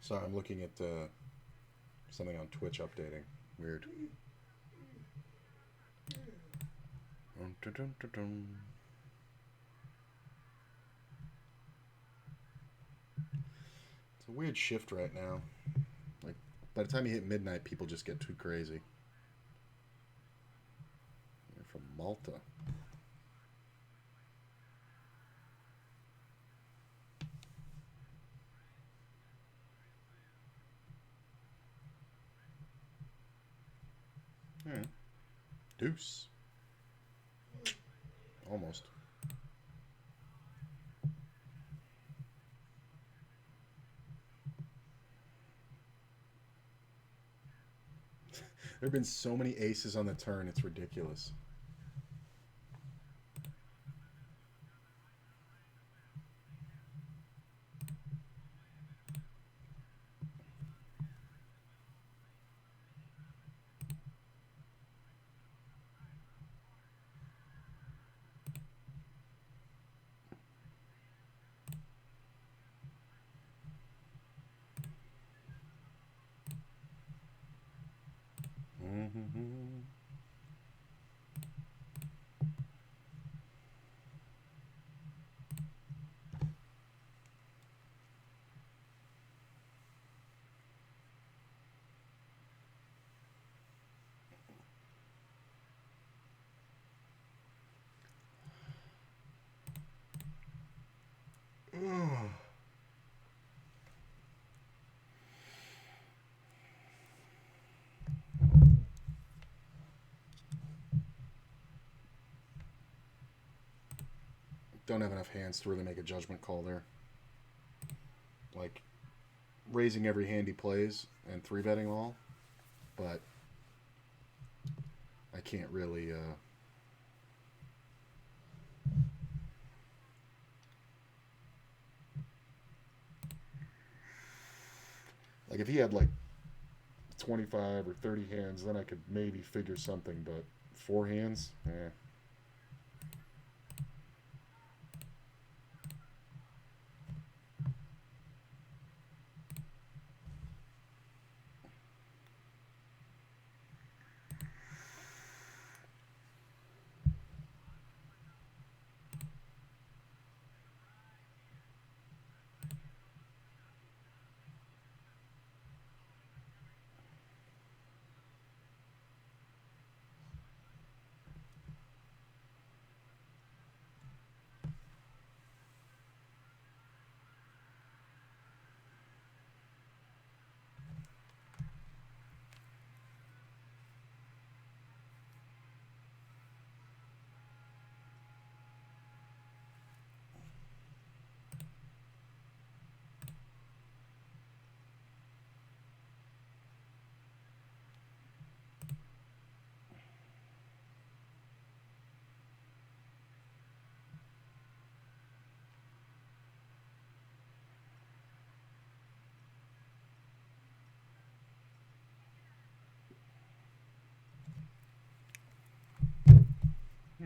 Sorry, I'm looking at something on Twitch updating. Weird. It's a weird shift right now. Like, by the time you hit midnight, people just get too crazy. They're from Malta. Yeah. Deuce. Almost. There have been so many aces on the turn, it's ridiculous. Don't have enough hands to really make a judgment call there. Like, raising every hand he plays and 3-betting all, but I can't really like, if he had like 25 or 30 hands, then I could maybe figure something, but 4 hands, eh.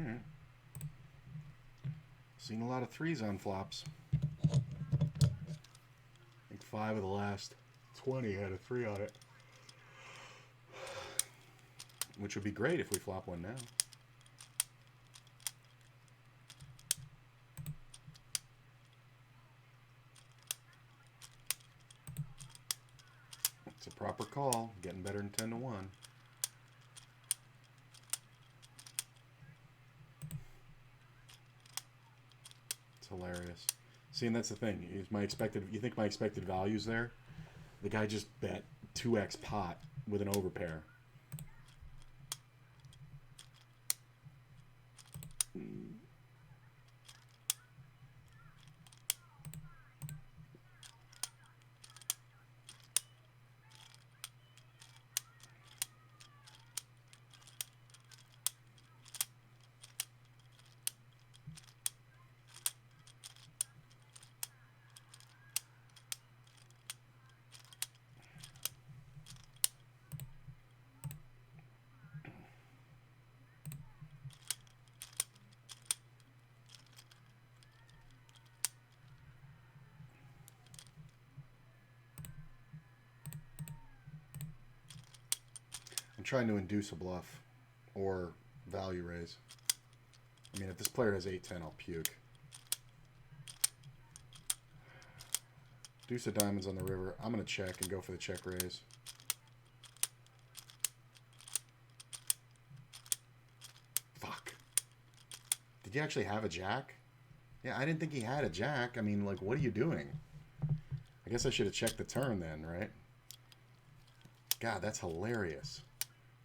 Alright. Seen a lot of threes on flops. I think 5 of the last 20 had a 3 on it. Which would be great if we flop one now. It's a proper call. Getting better than 10 to 1. It's hilarious. See, and that's the thing. You think my expected value's there? The guy just bet 2x pot with an overpair. I'm trying to induce a bluff or value raise. I mean, if this player has 8-10, I'll puke. Deuce of diamonds on the river. I'm going to check and go for the check raise. Fuck. Did you actually have a jack? Yeah, I didn't think he had a jack. I mean, like, what are you doing? I guess I should have checked the turn then, right? God, that's hilarious.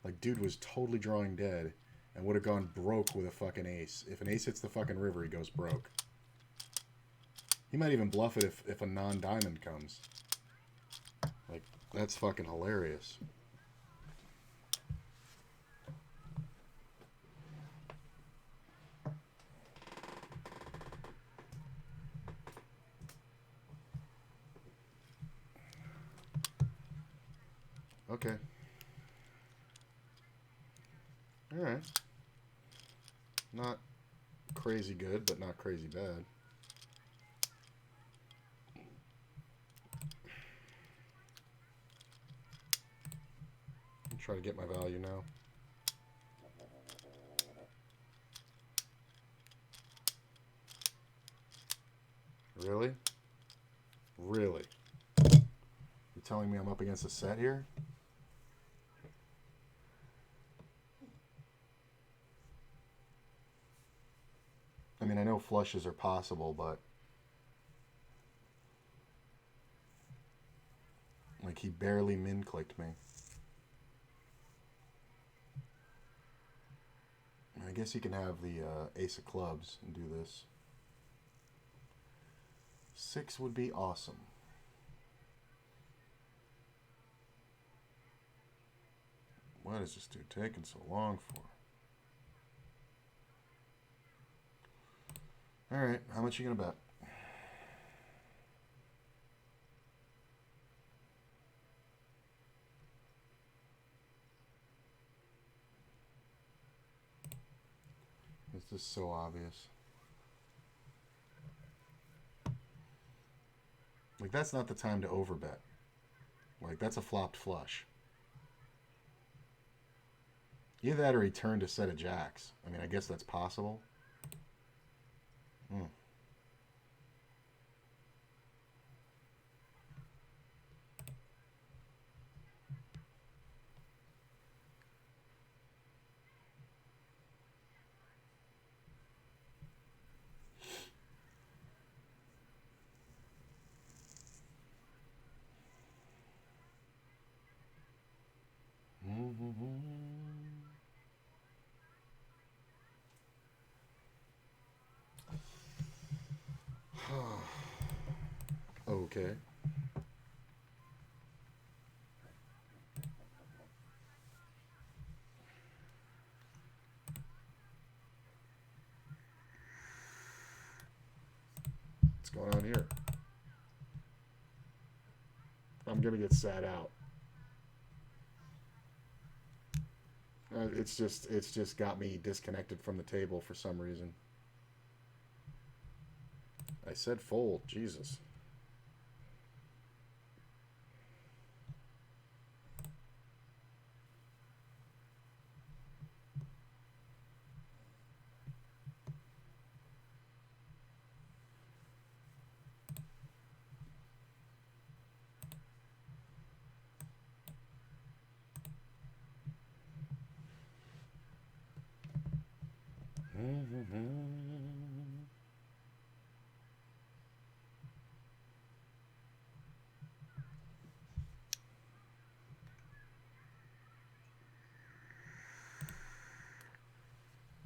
Like, dude was totally drawing dead and would have gone broke with a fucking ace. If an ace hits the fucking river, he goes broke. He might even bluff it if a non-diamond comes. Like, that's fucking hilarious. Okay. Alright. Not crazy good, but not crazy bad. I'll try to get my value now. Really? Really? You telling me I'm up against a set here? I mean, I know flushes are possible, but like he barely min-clicked me. I guess he can have the ace of clubs and do this. 6 would be awesome. What is this dude taking so long for? Alright, how much are you going to bet? It's just so obvious. Like, that's not the time to overbet. Like, that's a flopped flush. Either that or he turned a set of jacks. I mean, I guess that's possible. Hmm. Okay. What's going on here? I'm gonna get sat out. It's just got me disconnected from the table for some reason. I said fold. Jesus.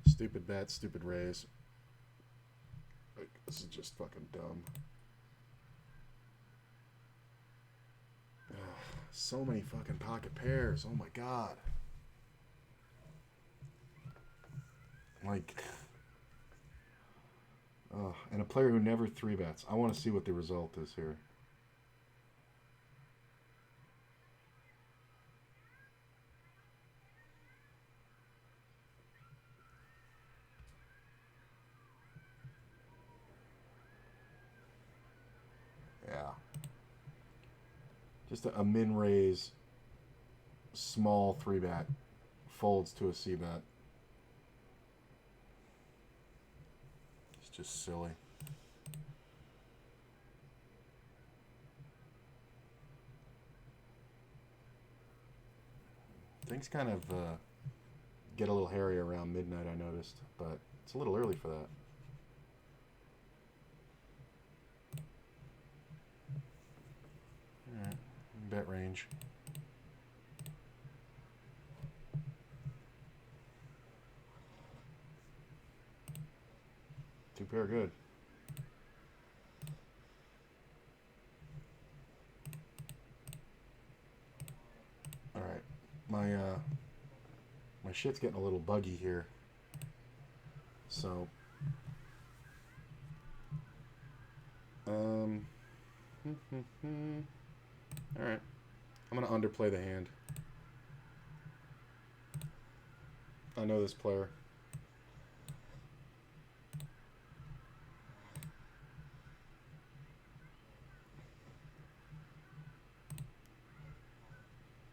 Stupid bet, stupid raise. Like, this is just fucking dumb. Ugh, so many fucking pocket pairs. Oh my god. Like, and a player who never 3-bets. I want to see what the result is here. Yeah. Just a min raise, small 3-bet, folds to a c-bet. It's just silly. Things kind of get a little hairy around midnight, I noticed, but it's a little early for that. Alright, bet range. Two pair good. Alright, my shit's getting a little buggy here. So alright. I'm gonna underplay the hand. I know this player.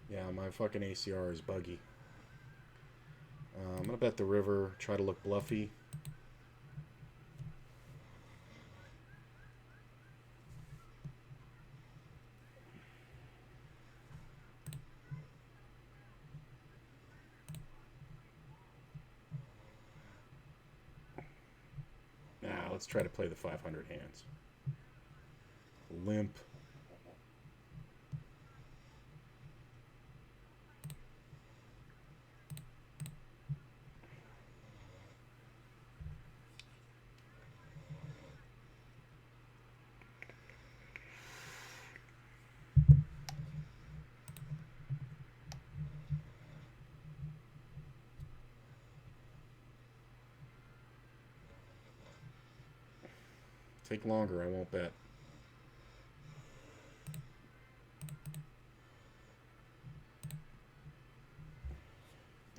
Yeah, my fucking ACR is buggy. I'm gonna bet the river, try to look bluffy. Now, let's try to play the 500 hands. Limp. Take longer, I won't bet.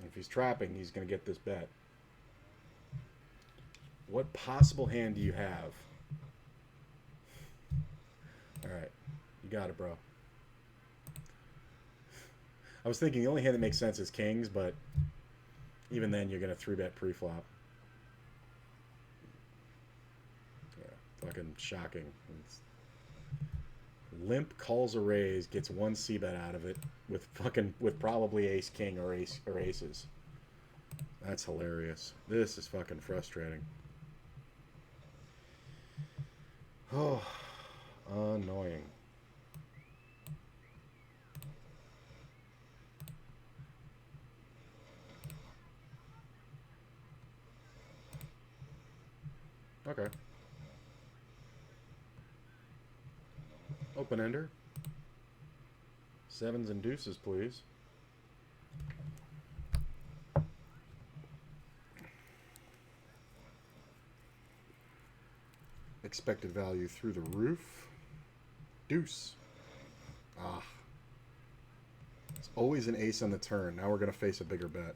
If he's trapping, he's going to get this bet. What possible hand do you have? Alright, you got it, bro. I was thinking the only hand that makes sense is kings, but even then you're going to 3-bet pre-flop. Fucking shocking. Limp calls a raise, gets one c-bet out of it with probably ace king or aces. That's hilarious. This is fucking frustrating. Oh, annoying. Okay. Open ender. Sevens and deuces, please. Expected value through the roof. Deuce. Ah. It's always an ace on the turn. Now we're going to face a bigger bet.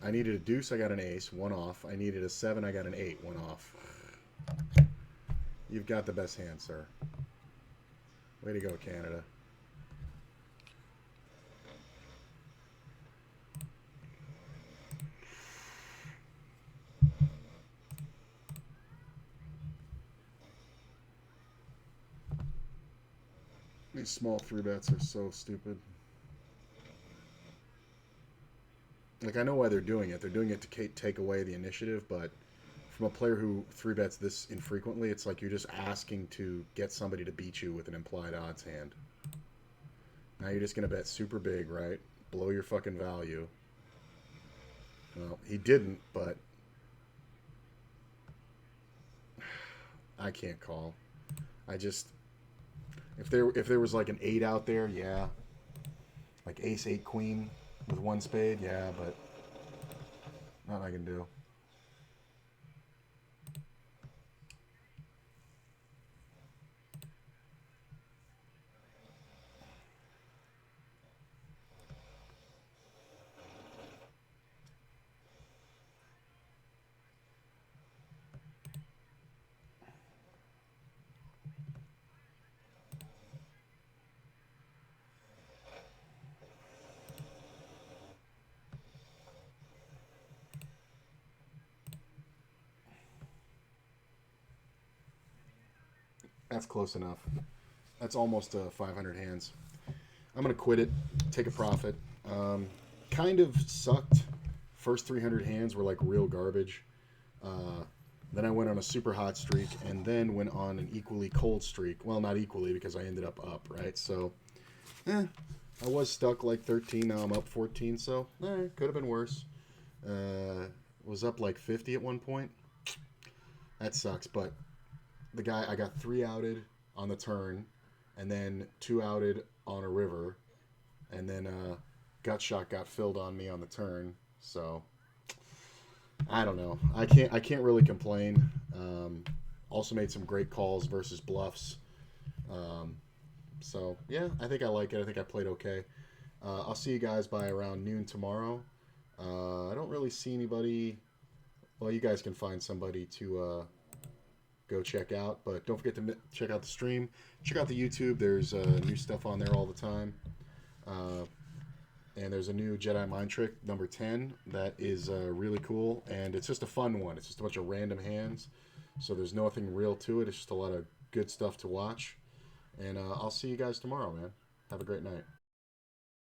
I needed a deuce, I got an ace, 1 off. I needed a 7, I got an 8, 1 off. You've got the best hand, sir. Way to go, Canada. These small 3-bets are so stupid. Like, I know why they're doing it. They're doing it to take away the initiative, but from a player who 3-bets this infrequently, it's like you're just asking to get somebody to beat you with an implied odds hand. Now you're just going to bet super big, right? Blow your fucking value. Well, he didn't, but I can't call. I just... If there was like an 8 out there, yeah. Like ace, 8, queen with 1 spade, yeah, but nothing I can do. That's close enough. That's almost 500 hands. I'm going to quit it, take a profit. Kind of sucked. First 300 hands were like real garbage. Then I went on a super hot streak and then went on an equally cold streak. Well, not equally because I ended up, right? So, I was stuck like 13. Now I'm up 14. So, could have been worse. Was up like 50 at one point. That sucks, but the guy, I got 3 outed on the turn, and then 2 outed on a river, and then gut shot got filled on me on the turn. So I don't know. I can't really complain. Also made some great calls versus bluffs. So yeah, I think I like it. I think I played okay. I'll see you guys by around noon tomorrow. I don't really see anybody. Well, you guys can find somebody to go check out, but don't forget to check out the stream. Check out the YouTube. There's new stuff on there all the time. And there's a new Jedi Mind Trick number 10 that is really cool, and it's just a fun one. It's just a bunch of random hands, so there's nothing real to it. It's just a lot of good stuff to watch. And I'll see you guys tomorrow, man. Have a great night.